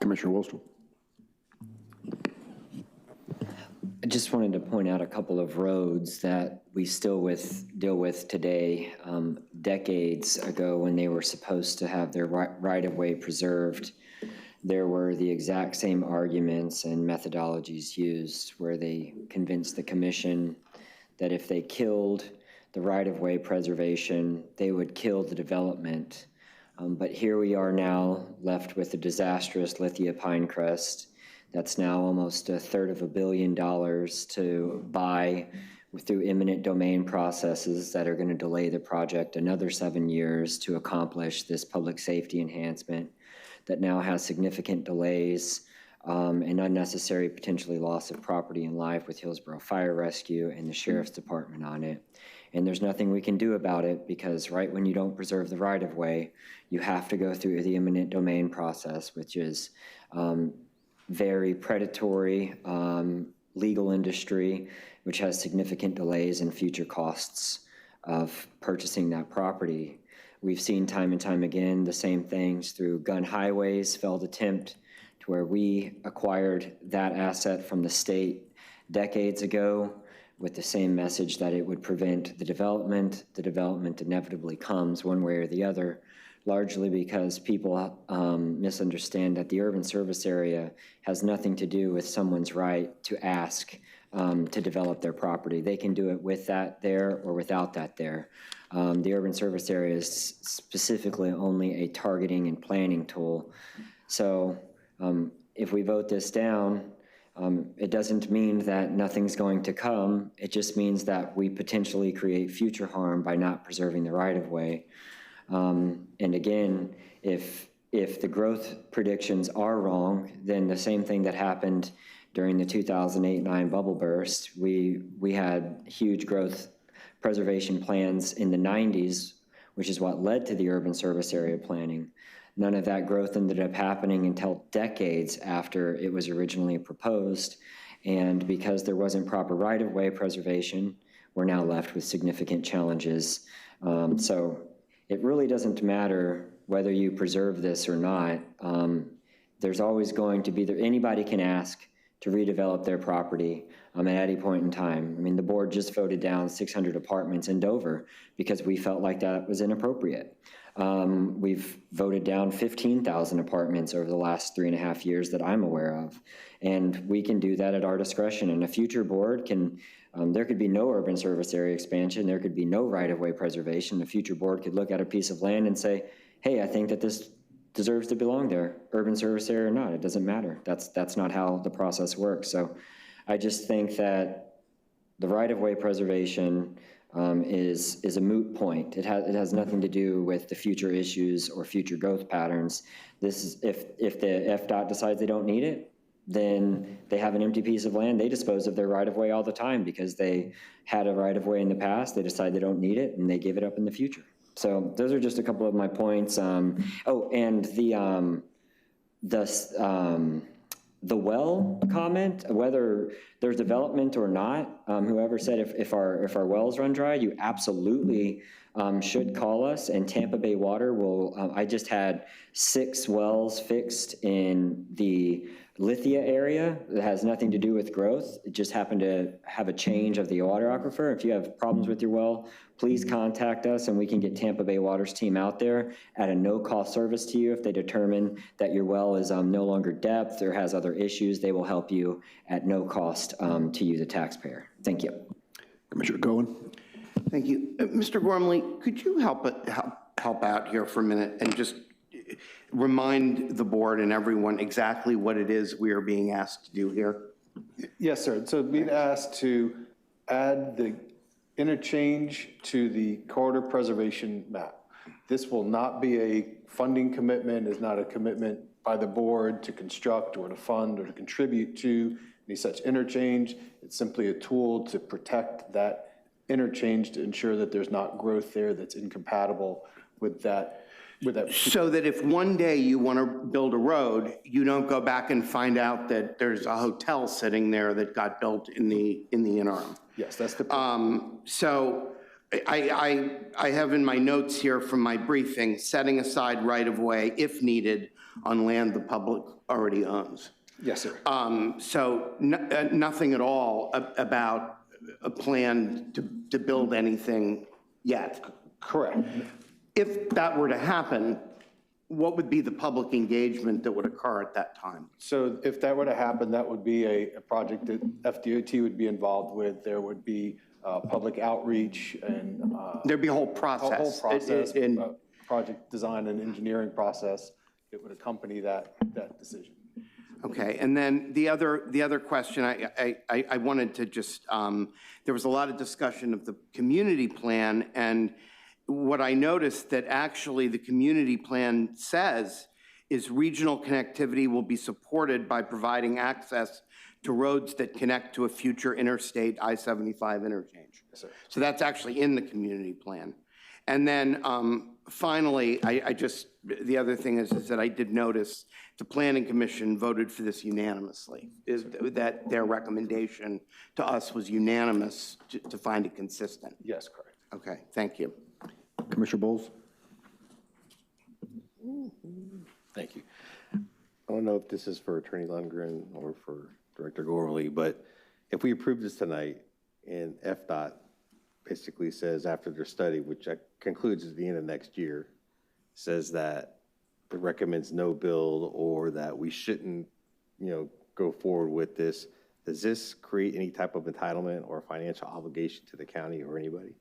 Commissioner Wostel. I just wanted to point out a couple of roads that we still deal with today. Decades ago, when they were supposed to have their right-of-way preserved, there were the exact same arguments and methodologies used where they convinced the commission that if they killed the right-of-way preservation, they would kill the development. But here we are now left with a disastrous Lithia Pinecrest that's now almost $350 million to buy through eminent domain processes that are going to delay the project another 7 years to accomplish this public safety enhancement that now has significant delays and unnecessary potentially loss of property and life with Hillsborough Fire Rescue and the Sheriff's Department on it. And there's nothing we can do about it because right when you don't preserve the right-of-way, you have to go through the eminent domain process, which is very predatory legal industry, which has significant delays and future costs of purchasing that property. We've seen time and time again the same things through Gun Highway's failed attempt to where we acquired that asset from the state decades ago with the same message that it would prevent the development. The development inevitably comes one way or the other, largely because people misunderstand that the urban service area has nothing to do with someone's right to ask to develop their property. They can do it with that there or without that there. The urban service area is specifically only a targeting and planning tool. So if we vote this down, It doesn't mean that nothing's going to come. It just means that we potentially create future harm by not preserving the right-of-way. And again, if the growth predictions are wrong, then the same thing that happened during the 2008-9 bubble burst, we had huge growth preservation plans in the 90s, which is what led to the urban service area planning. None of that growth ended up happening until decades after it was originally proposed. And because there wasn't proper right-of-way preservation, we're now left with significant challenges. So it really doesn't matter whether you preserve this or not. There's always going to be, anybody can ask to redevelop their property at any point in time. I mean, the board just voted down 600 apartments in Dover because we felt like that was inappropriate. We've voted down 15,000 apartments over the last 3.5 years that I'm aware of. And we can do that at our discretion. And a future board can, there could be no urban service area expansion, there could be no right-of-way preservation. A future board could look at a piece of land and say, hey, I think that this deserves to belong there, urban service area or not, it doesn't matter. That's not how the process works. So I just think that the right-of-way preservation is a moot point. It has nothing to do with the future issues or future growth patterns. This is, if the FDOT decides they don't need it, then they have an empty piece of land. They dispose of their right-of-way all the time because they had a right-of-way in the past, they decide they don't need it, and they give it up in the future. So those are just a couple of my points. Oh, and the well comment, whether there's development or not, whoever said if our wells run dry, you absolutely should call us, and Tampa Bay Water will, I just had 6 wells fixed in the Lithia area that has nothing to do with growth. It just happened to have a change of the water aquifer. If you have problems with your well, please contact us and we can get Tampa Bay Water's team out there at a no-cost service to you. If they determine that your well is no longer depth or has other issues, they will help you at no cost to you, the taxpayer. Thank you. Commissioner Cohen. Thank you. Mr. Gormley, could you help out here for a minute and just remind the board and everyone exactly what it is we are being asked to do here? Yes, sir. So being asked to add the interchange to the corridor preservation map. This will not be a funding commitment, is not a commitment by the board to construct or to fund or to contribute to any such interchange. It's simply a tool to protect that interchange to ensure that there's not growth there that's incompatible with that. So that if one day you want to build a road, you don't go back and find out that there's a hotel sitting there that got built in the interim. Yes, that's the so I have in my notes here from my briefing, setting aside right-of-way if needed on land the public already owns. Yes, sir. So nothing at all about a plan to build anything yet. Correct. If that were to happen, what would be the public engagement that would occur at that time? So if that were to happen, that would be a project that FDOT would be involved with. There would be public outreach and there'd be a whole process. A whole process, project design and engineering process. It would accompany that decision. Okay, and then the other question I wanted to just, there was a lot of discussion of the community plan, and what I noticed that actually the community plan says is regional connectivity will be supported by providing access to roads that connect to a future interstate I-75 interchange. Yes, sir. So that's actually in the community plan. And then finally, the other thing is that I did notice the Planning Commission voted for this unanimously, is that their recommendation to us was unanimous to find it consistent. Yes, correct. Okay, thank you. Commissioner Bowles. Thank you. I don't know if this is for Attorney Lundgren or for Director Gormley, but if we approve this tonight and FDOT basically says after their study, which concludes at the end of next year, says that it recommends no build or that we shouldn't, go forward with this, does this create any type of entitlement or financial obligation to the county or anybody?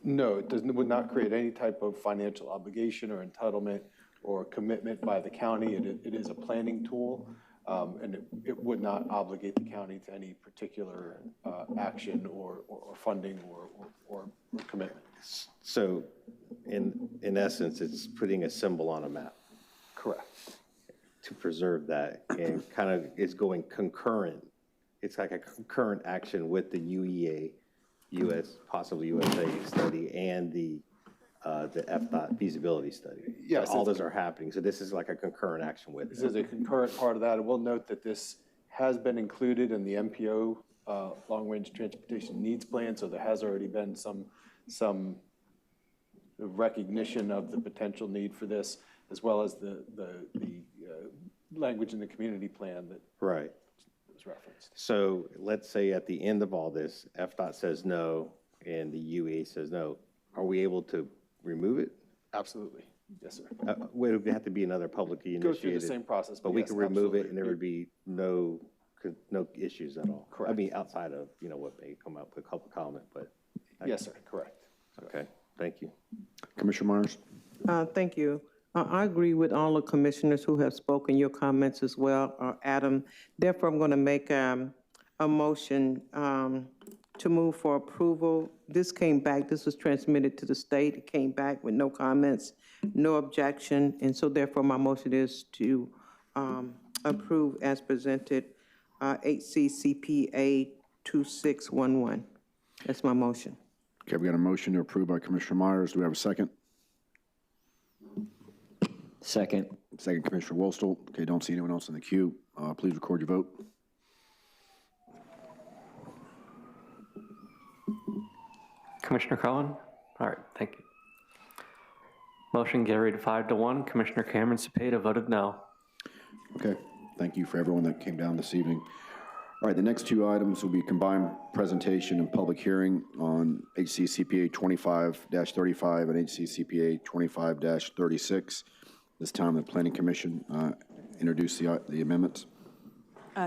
No, it would not create any type of financial obligation or entitlement or commitment by the county. It is a planning tool. And it would not obligate the county to any particular action or funding or commitment. So in essence, it's putting a symbol on a map. Correct. To preserve that, and kind of is going concurrent. It's like a concurrent action with the UEA, possible USA study, and the FDOT feasibility study. Yes. All those are happening. So this is like a concurrent action with This is a concurrent part of that. I will note that this has been included in the MPO, Long-Range Transportation Needs Plan, so there has already been some recognition of the potential need for this, as well as the language in the community plan that right. was referenced. So let's say at the end of all this, FDOT says no, and the UEA says no. Are we able to remove it? Absolutely. Yes, sir. Would it have to be another publicly initiated? Go through the same process, but we yes, can remove absolutely. it, and there would be no issues at all. Correct. I mean, outside of what may come out with a couple comment, but. Yes, sir. Correct. Okay. Thank you. Commissioner Myers? Thank you. I agree with all the commissioners who have spoken, your comments as well, Adam. Therefore, I'm going to make a motion to move for approval. This came back, this was transmitted to the state. It came back with no comments, no objection, and so therefore my motion is to approve as presented HCCPA 2611. That's my motion. Okay, we got a motion to approve by Commissioner Myers. Do we have a second? Second. Second, Commissioner Wolstel. Okay, don't see anyone else in the queue. Please record your vote. Commissioner Cohen? All right, thank you. Motion carried 5-1. Commissioner Cameron Cepeda voted no. Okay, thank you for everyone that came down this evening. All right, the next two items will be combined presentation and public hearing on HCCPA 25-35 and HCCPA 25-36. This time, the Planning Commission introduced the amendments.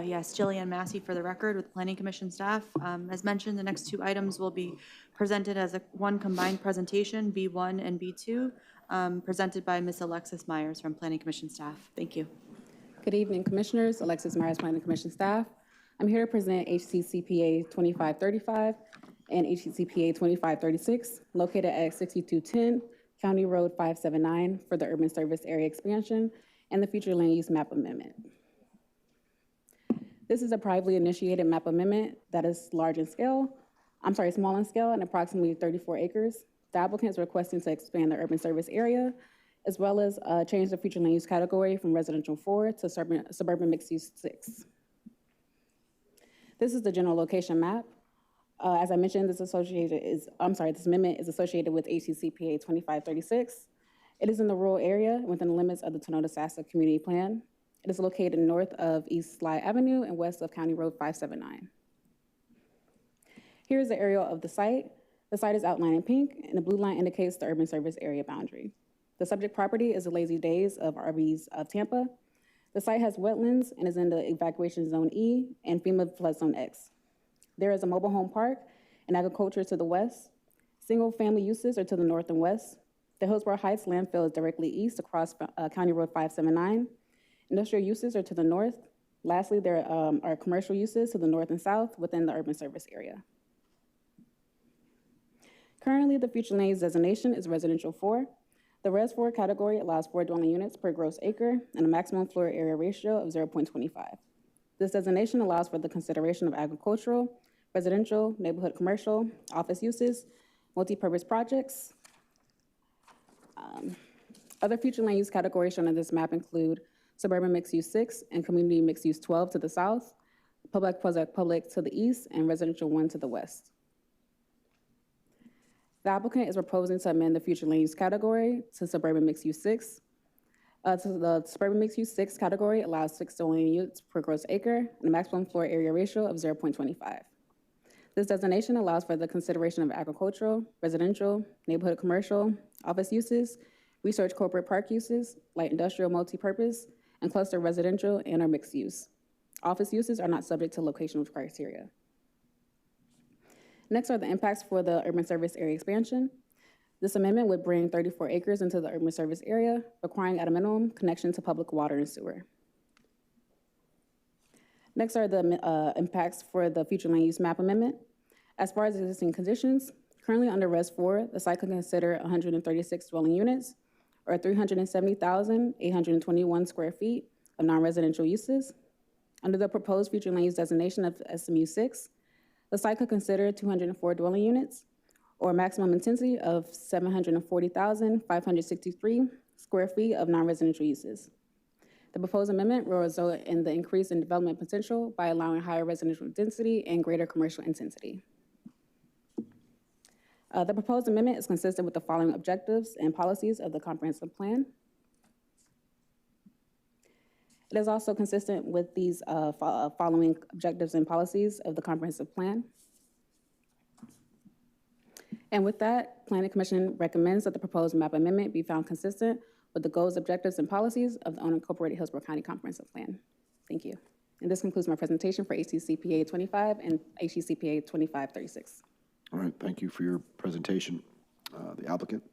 Yes, Jillian Massey for the record with Planning Commission staff. As mentioned, the next two items will be presented as one combined presentation, B1 and B2, presented by Ms. Alexis Myers from Planning Commission staff. Thank you. Good evening, Commissioners. Alexis Myers, Planning Commission staff. I'm here to present HCCPA 2535 and HCCPA 2536, located at 6210 County Road 579 for the urban service area expansion and the future land use map amendment. This is a privately initiated map amendment that is small in scale and approximately 34 acres. The applicant is requesting to expand the urban service area, as well as change the future land use category from residential 4 to suburban mixed use 6. This is the general location map. As I mentioned, this amendment is associated with HCCPA 2536. It is in the rural area within the limits of the Tonota-Sassa Community Plan. It is located north of East Sly Avenue and west of County Road 579. Here is the aerial of the site. The site is outlined in pink, and the blue line indicates the urban service area boundary. The subject property is the Lazy Days of RVs of Tampa. The site has wetlands and is in the evacuation zone E and FEMA flood zone X. There is a mobile home park and agriculture to the west. Single-family uses are to the north and west. The Hillsborough Heights landfill is directly east across County Road 579. Industrial uses are to the north. Lastly, there are commercial uses to the north and south within the urban service area. Currently, the future land use designation is residential 4. The Res 4 category allows 4 dwelling units per gross acre and a maximum floor area ratio of 0.25. This designation allows for the consideration of agricultural, residential, neighborhood commercial, office uses, multi-purpose projects. Other future land use categories shown in this map include suburban mixed use 6 and community mixed use 12 to the south, public to the east, and residential 1 to the west. The applicant is proposing to amend the future land use category to suburban mixed use 6. The suburban mixed use 6 category allows 6 dwelling units per gross acre and a maximum floor area ratio of 0.25. This designation allows for the consideration of agricultural, residential, neighborhood commercial, office uses, research corporate park uses, light industrial multi-purpose, and cluster residential and or mixed use. Office uses are not subject to locational criteria. Next are the impacts for the urban service area expansion. This amendment would bring 34 acres into the urban service area, requiring at a minimum connection to public water and sewer. Next are the impacts for the future land use map amendment. As far as existing conditions, currently under Res 4, the site could consider 136 dwelling units or 370,821 square feet of non-residential uses. Under the proposed future land use designation of SMU 6, the site could consider 204 dwelling units or a maximum intensity of 740,563 square feet of non-residential uses. The proposed amendment will result in the increase in development potential by allowing higher residential density and greater commercial intensity. The proposed amendment is consistent with the following objectives and policies of the comprehensive plan. It is also consistent with these following objectives and policies of the comprehensive plan. And with that, Planning Commission recommends that the proposed map amendment be found consistent with the goals, objectives, and policies of the unincorporated Hillsborough County Comprehensive Plan. Thank you. And this concludes my presentation for HCCPA 25 and HCCPA 2536. All right, thank you for your presentation. The applicant.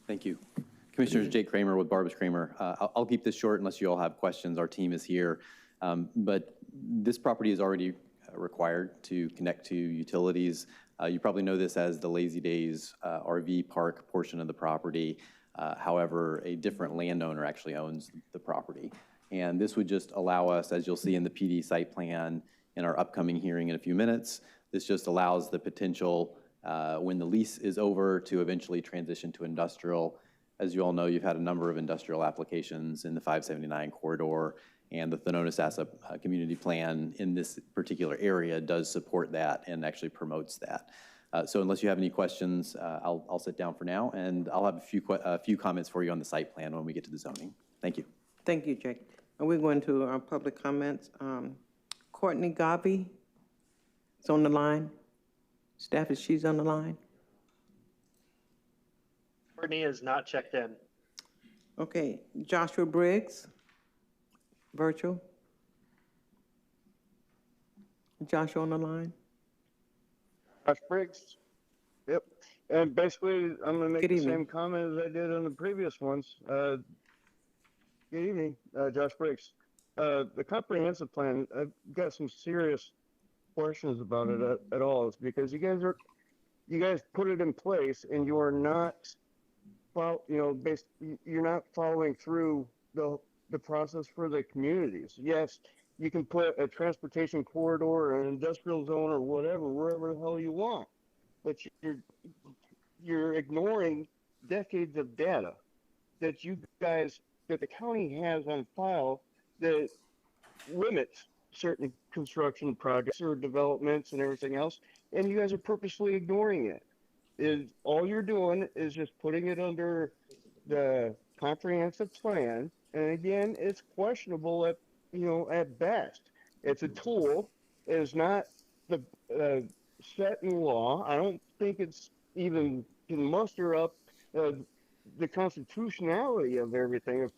Thank you. Commissioners, Jake Kramer with Barbas Kramer. I'll keep this short unless you all have questions. Our team is here. But this property is already required to connect to utilities. You probably know this as the Lazy Days RV park portion of the property. However, a different landowner actually owns the property. And this would just allow us, as you'll see in the PD site plan in our upcoming hearing in a few minutes, this just allows the potential when the lease is over to eventually transition to industrial. As you all know, you've had a number of industrial applications in the 579 corridor, and the Thenonis community plan in this particular area does support that and actually promotes that. So unless you have any questions, I'll sit down for now, and I'll have a few comments for you on the site plan when we get to the zoning. Thank you. Thank you, Jake. And we're going to our public comments. Courtney Garvey is on the line. Staff, is she's on the line? Courtney is not checked in. Okay, Joshua Briggs, virtual. Joshua on the line? Josh Briggs. Yep. And basically, I'm going to make the same comment as I did on the previous ones. Good evening, Josh Briggs. The comprehensive plan, I've got some serious questions about it at all. It's because you guys put it in place and you are not, you're not following through the process for the communities. Yes, you can put a transportation corridor or an industrial zone or whatever, wherever the hell you want, but you're ignoring decades of data that that the county has on file that limits certain construction projects or developments and everything else, and you guys are purposely ignoring it. All you're doing is just putting it under the comprehensive plan, and again, it's questionable at best. It's a tool. It is not the set in law. I don't think it's even can muster up the constitutionality of everything,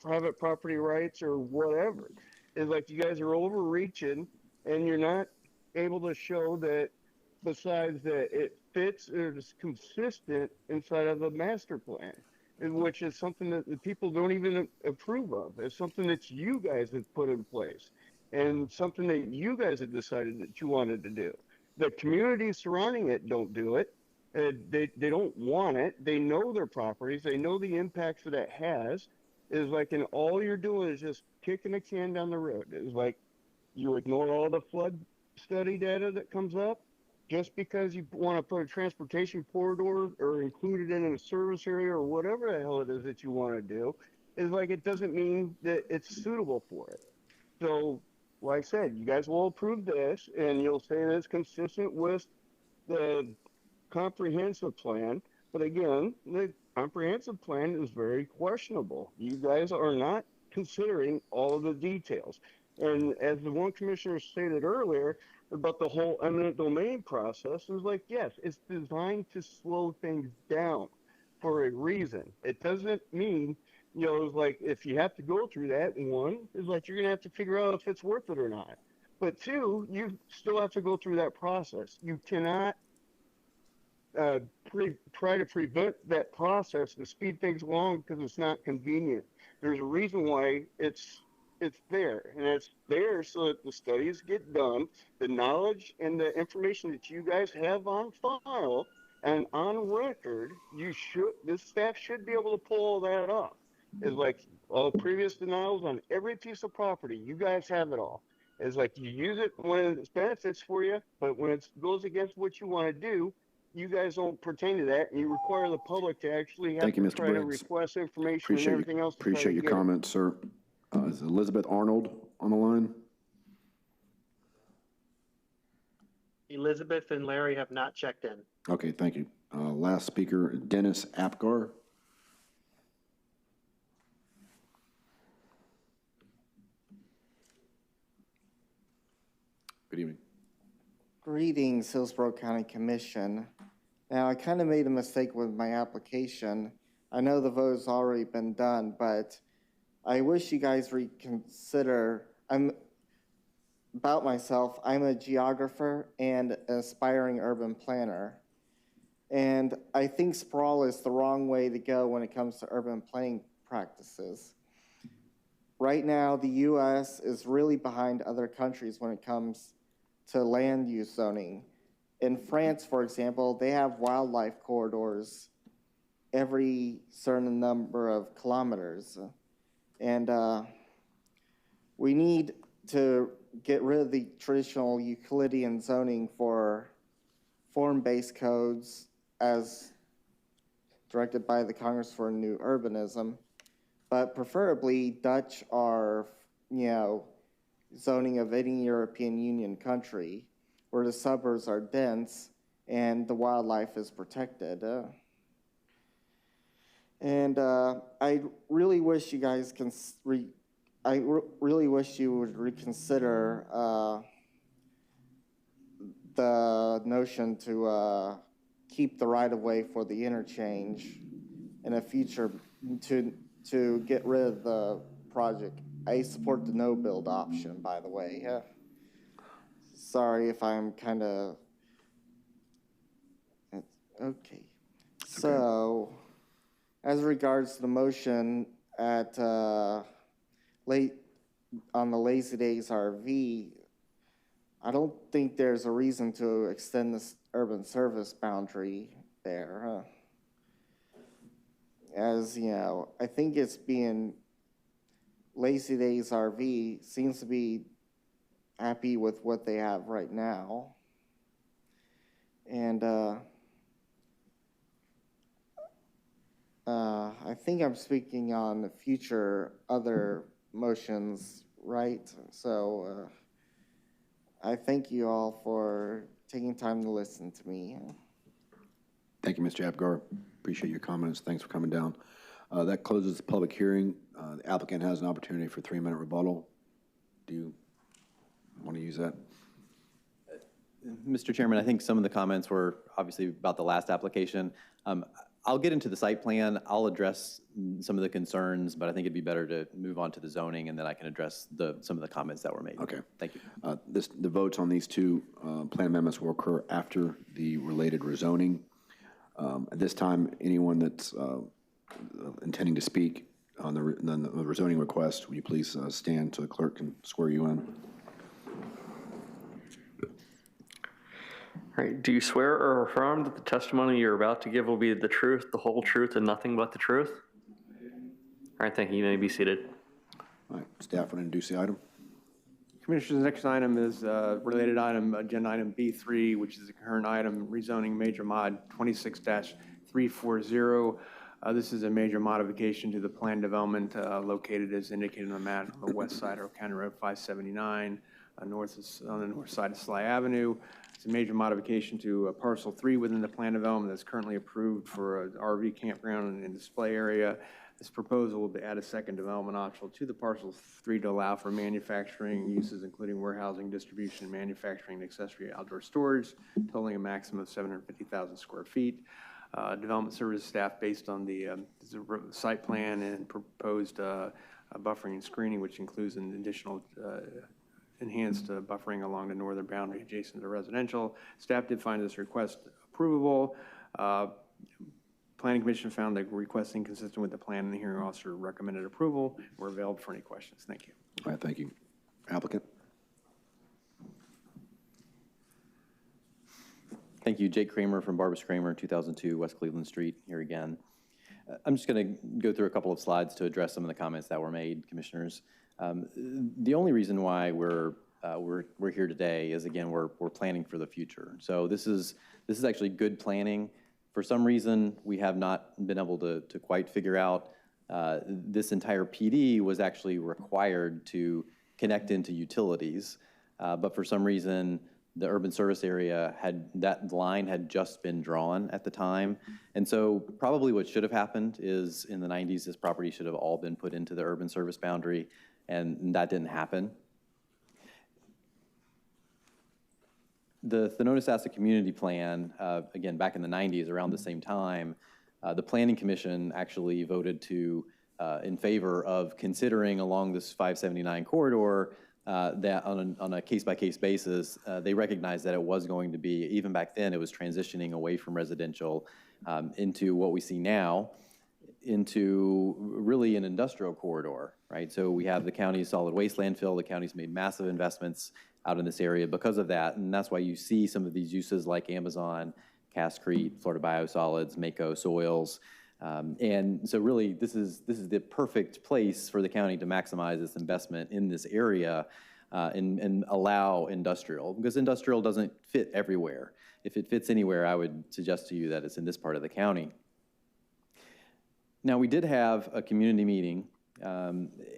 private property rights or whatever. It's like you guys are overreaching, and you're not able to show that besides that it fits or is consistent inside of a master plan, which is something that the people don't even approve of. It's something that you guys have put in place and something that you guys have decided that you wanted to do. The communities surrounding it don't do it. They don't want it. They know their properties. They know the impacts that it has. It's like, and all you're doing is just kicking a can down the road. It's like you ignore all the flood study data that comes up just because you want to put a transportation corridor or include it in a service area or whatever the hell it is that you want to do. It's like it doesn't mean that it's suitable for it. So, like I said, you guys will approve this, and you'll say that it's consistent with the comprehensive plan. But again, the comprehensive plan is very questionable. You guys are not considering all of the details. And as the one commissioner stated earlier about the whole eminent domain process, is like, yes, it's designed to slow things down for a reason. It doesn't mean you know, it's like if you have to go through that, one is like you're gonna have to figure out if it's worth it or not. But two, you still have to go through that process. You cannot try to prevent that process and speed things along because it's not convenient. There's a reason why it's there, and it's there so that the studies get done, the knowledge and the information that you guys have on file and on record, this staff should be able to pull all that off. It's like all previous denials on every piece of property, you guys have it all. It's like you use it when it's benefits for you, but when it goes against what you want to do, you guys don't pertain to that, and you require the public to actually have Thank you, to Mr. try to Briggs. request information and everything else. Appreciate your comments, sir. Is Elizabeth Arnold on the line? Elizabeth and Larry have not checked in. Okay, thank you. Last speaker, Dennis Apgar. Good evening. Greetings, Hillsborough County Commission. Now, I kind of made a mistake with my application. I know the vote has already been done, but I wish you guys reconsider. About myself, I'm a geographer and an aspiring urban planner. And I think sprawl is the wrong way to go when it comes to urban planning practices. Right now, the U.S. is really behind other countries when it comes to land use zoning. In France, for example, they have wildlife corridors every certain number of kilometers. And we need to get rid of the traditional Euclidean zoning for form-based codes as directed by the Congress for New Urbanism, but preferably Dutch or, zoning of any European Union country where the suburbs are dense and the wildlife is protected. I really wish you guys really wish you would reconsider the notion to keep the right-of-way for the interchange in the future to get rid of the project. I support the no-build option, by the way. Sorry if I'm kind of... Okay. So, as regards to the motion at on the Lazy Days RV, I don't think there's a reason to extend this urban service boundary there. As I think it's being Lazy Days RV seems to be happy with what they have right now. And I think I'm speaking on future other motions, right? So I thank you all for taking time to listen to me. Thank you, Mr. Apgar. Appreciate your comments. Thanks for coming down. That closes the public hearing. The applicant has an opportunity for a 3-minute rebuttal. Do you want to use that? Mr. Chairman, I think some of the comments were obviously about the last application. I'll get into the site plan. I'll address some of the concerns, but I think it'd be better to move on to the zoning, and then I can address some of the comments that were made. Okay. Thank you. The votes on these two plan amendments will occur after the related rezoning. At this time, anyone that's intending to speak on the rezoning request, will you please stand so the clerk can swear you in? All right. Do you swear or affirm that the testimony you're about to give will be the truth, the whole truth, and nothing but the truth? All right. Thank you. You may be seated. All right. Staff will introduce the item. Commissioners, the next item is related item, agenda item B3, which is the current item, rezoning major mod 26-340. This is a major modification to the plan development located as indicated on the map on the west side of County Road 579, on the north side of Sly Avenue. It's a major modification to parcel 3 within the plan development that's currently approved for an RV campground and display area. This proposal will add a second development option to the parcel 3 to allow for manufacturing uses, including warehousing, distribution, manufacturing, and accessory outdoor storage, totaling a maximum of 750,000 square feet. development services staff based on the site plan and proposed buffering and screening, which includes an additional enhanced buffering along the northern boundary adjacent to residential. Staff did find this request approvable. Planning Commission found the request inconsistent with the plan, and the hearing officer recommended approval. We're available for any questions. Thank you. All right, thank you. Applicant? Thank you. Jake Kramer from Barbas Kramer, 2002 West Cleveland Street, here again. I'm just going to go through a couple of slides to address some of the comments that were made, commissioners. The only reason why we're here today is, again, we're planning for the future. So this is actually good planning. For some reason, we have not been able to quite figure out this entire PD was actually required to connect into utilities, but for some reason, the urban service area that line had just been drawn at the time. And so probably what should have happened is in the 90s, this property should have all been put into the urban service boundary, and that didn't happen. The Thonotosassa Community Plan, again, back in the 90s, around the same time, the Planning Commission actually voted in favor of considering along this 579 corridor that on a case-by-case basis, they recognized that it was going to be, even back then, it was transitioning away from residential into what we see now, into really an industrial corridor, right? So we have the county's solid waste landfill. The county's made massive investments out in this area because of that, and that's why you see some of these uses like Amazon, Cascrete, Florida Biosolids, Mako Soils, and so really this is the perfect place for the county to maximize its investment in this area and allow industrial, because industrial doesn't fit everywhere. If it fits anywhere, I would suggest to you that it's in this part of the county. Now, we did have a community meeting,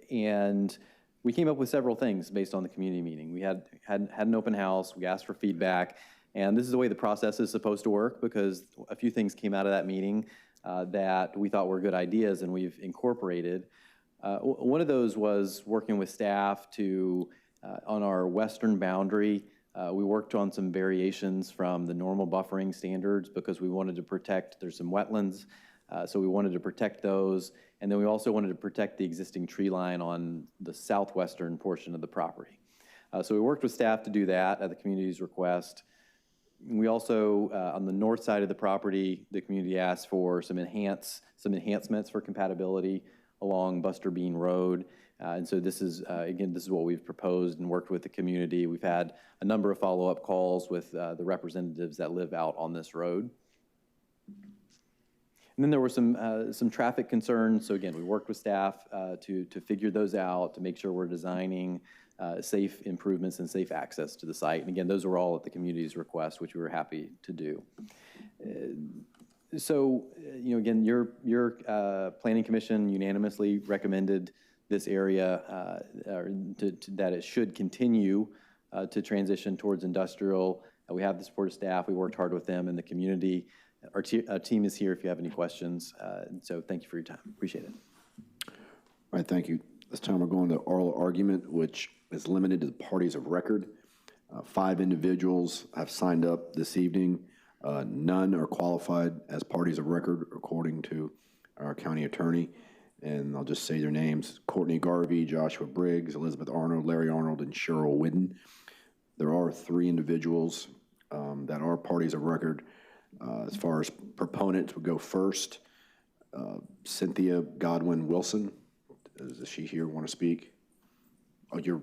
and we came up with several things based on the community meeting. We had an open house, we asked for feedback, and this is the way the process is supposed to work, because a few things came out of that meeting that we thought were good ideas and we've incorporated. One of those was working with staff to, on our western boundary, we worked on some variations from the normal buffering standards because we wanted to protect, there's some wetlands, so we wanted to protect those. And then we also wanted to protect the existing tree line on the southwestern portion of the property. So we worked with staff to do that at the community's request. We also, on the north side of the property, the community asked for some enhancements for compatibility along Buster Bean Road. And so this is, again, this is what we've proposed and worked with the community. We've had a number of follow-up calls with the representatives that live out on this road. And then there were some traffic concerns. So again, we worked with staff to figure those out, to make sure we're designing safe improvements and safe access to the site. And again, those were all at the community's request, which we were happy to do. So, you know, again, your Planning Commission unanimously recommended this area that it should continue to transition towards industrial. We have the support of staff. We worked hard with them and the community. Our team is here if you have any questions. So thank you for your time. Appreciate it. All right, thank you. This time we're going to oral argument, which is limited to the parties of record. 5 individuals have signed up this evening. None are qualified as parties of record according to our county attorney. And I'll just say their names: Courtney Garvey, Joshua Briggs, Elizabeth Arnold, Larry Arnold, and Cheryl Whidden. There are 3 individuals that are parties of record. As far as proponents would go first, Cynthia Godwin Wilson. Is she here? Want to speak? Oh, you're.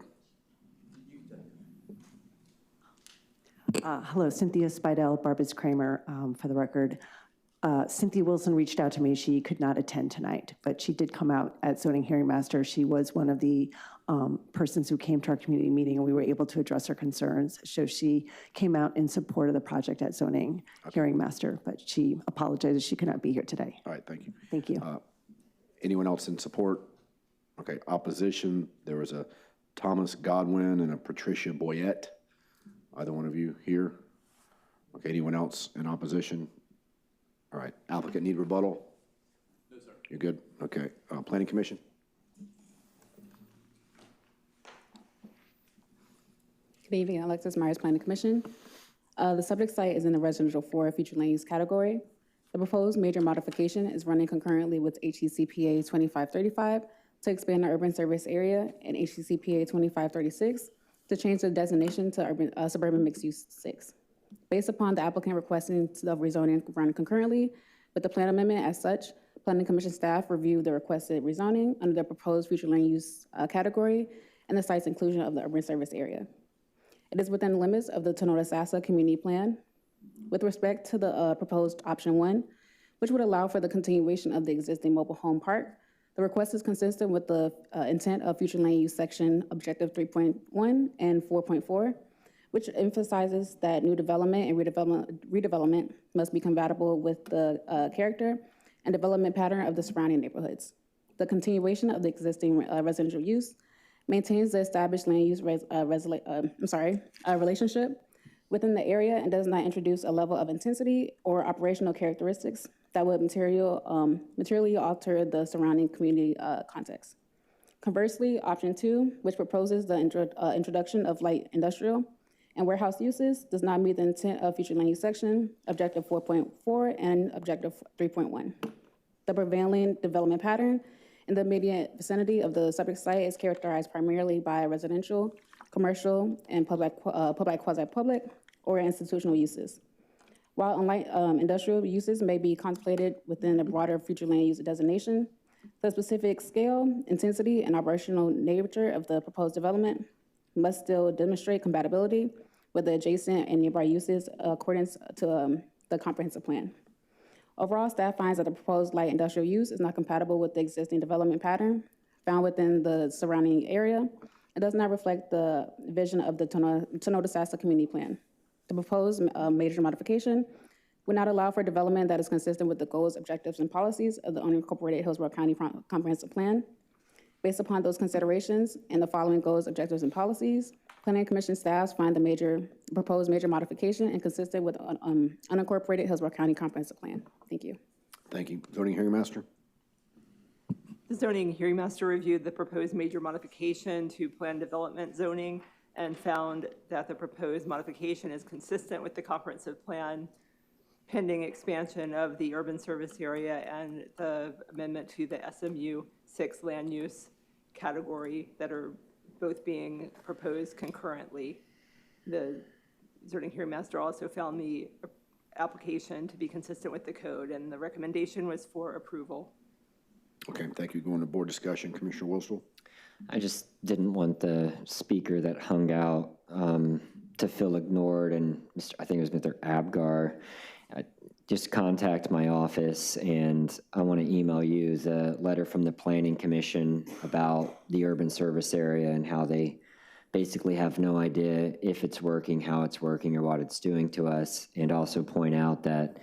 Hello, Cynthia Spidell, Barbas Kramer, for the record. Cynthia Wilson reached out to me. She could not attend tonight, but she did come out at Zoning Hearing Master. She was one of the persons who came to our community meeting, and we were able to address her concerns. So she came out in support of the project at Zoning Hearing Master, but she apologizes she could not be here today. All right, thank you. Thank you. Anyone else in support? Okay, opposition, there was a Thomas Godwin and a Patricia Boyette. Either one of you here? Okay, anyone else in opposition? All right, applicant need rebuttal? No, sir. You're good? Okay, Planning Commission? Good evening, Alexis Myers, Planning Commission. The subject site is in the residential 4 future land use category. The proposed major modification is running concurrently with HCCPA 2535 to expand the urban service area and HCCPA 2536 to change the designation to suburban mixed-use 6. Based upon the applicant requesting the rezoning run concurrently with the plan amendment as such, Planning Commission staff reviewed the requested rezoning under the proposed future land use category and the site's inclusion of the urban service area. It is within the limits of the Tonota-Sassa Community Plan. With respect to the proposed option 1, which would allow for the continuation of the existing mobile home park, the request is consistent with the intent of future land use section objective 3.1 and 4.4, which emphasizes that new development and redevelopment must be compatible with the character and development pattern of the surrounding neighborhoods. The continuation of the existing residential use maintains the established land use relationship within the area and does not introduce a level of intensity or operational characteristics that would materially alter the surrounding community context. Conversely, option 2, which proposes the introduction of light industrial and warehouse uses, does not meet the intent of future land use section, objective 4.4 and objective 3.1. The prevailing development pattern in the immediate vicinity of the subject site is characterized primarily by residential, commercial, and public, quasi-public, or institutional uses. While light industrial uses may be contemplated within a broader future land use designation, the specific scale, intensity, and operational nature of the proposed development must still demonstrate compatibility with the adjacent and nearby uses according to the comprehensive plan. Overall, staff finds that the proposed light industrial use is not compatible with the existing development pattern found within the surrounding area and does not reflect the vision of the Tonota-Sassa Community Plan. The proposed major modification would not allow for development that is consistent with the goals, objectives, and policies of the unincorporated Hillsborough County Comprehensive Plan. Based upon those considerations and the following goals, objectives, and policies, Planning Commission staffs find the proposed major modification inconsistent with unincorporated Hillsborough County Comprehensive Plan. Thank you. Thank you. Zoning Hearing Master. The Zoning Hearing Master reviewed the proposed major modification to plan development zoning and found that the proposed modification is consistent with the comprehensive plan pending expansion of the urban service area and the amendment to the SMU 6 land use category that are both being proposed concurrently. The Zoning Hearing Master also found the application to be consistent with the code, and the recommendation was for approval. Okay, thank you. Going to board discussion, Commissioner Wilsel. I just didn't want the speaker that hung out to feel ignored, and I think it was Mr. Abgar. Just contact my office, and I want to email you the letter from the Planning Commission about the urban service area and how they basically have no idea if it's working, how it's working, or what it's doing to us, and also point out that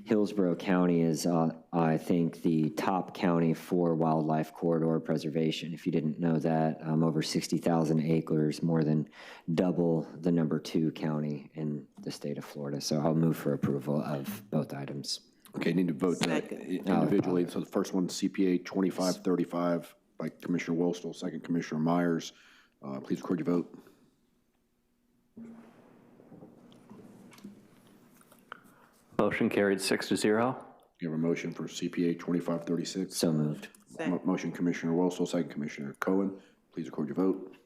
Hillsborough County is, I think, the top county for wildlife corridor preservation. If you didn't know that, over 60,000 acres, more than double the #2 county in the state of Florida. So I'll move for approval of both items. Okay, need to vote individually. So the first one, CPA 2535 by Commissioner Wilsel, second Commissioner Myers. Please record your vote. Motion carried 6-0. You have a motion for CPA 2536. So moved. Motion Commissioner Wilsel, second Commissioner Cohen. Please record your vote.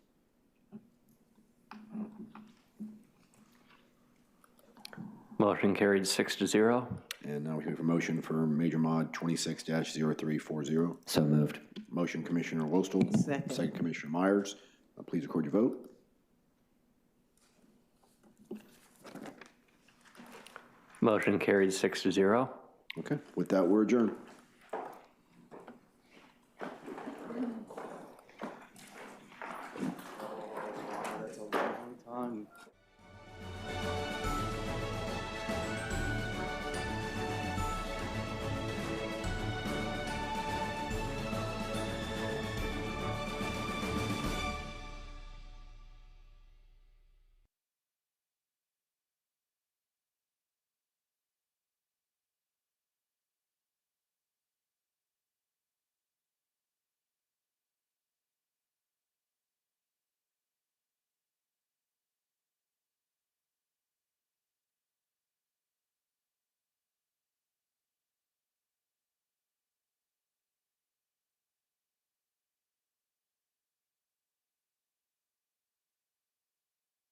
Motion carried 6-0. And now we have a motion for Major Mod 26-0340. So moved. Motion Commissioner Wilsel, second Commissioner Myers. Please record your vote. Motion carried 6-0. Okay, with that, we're adjourned.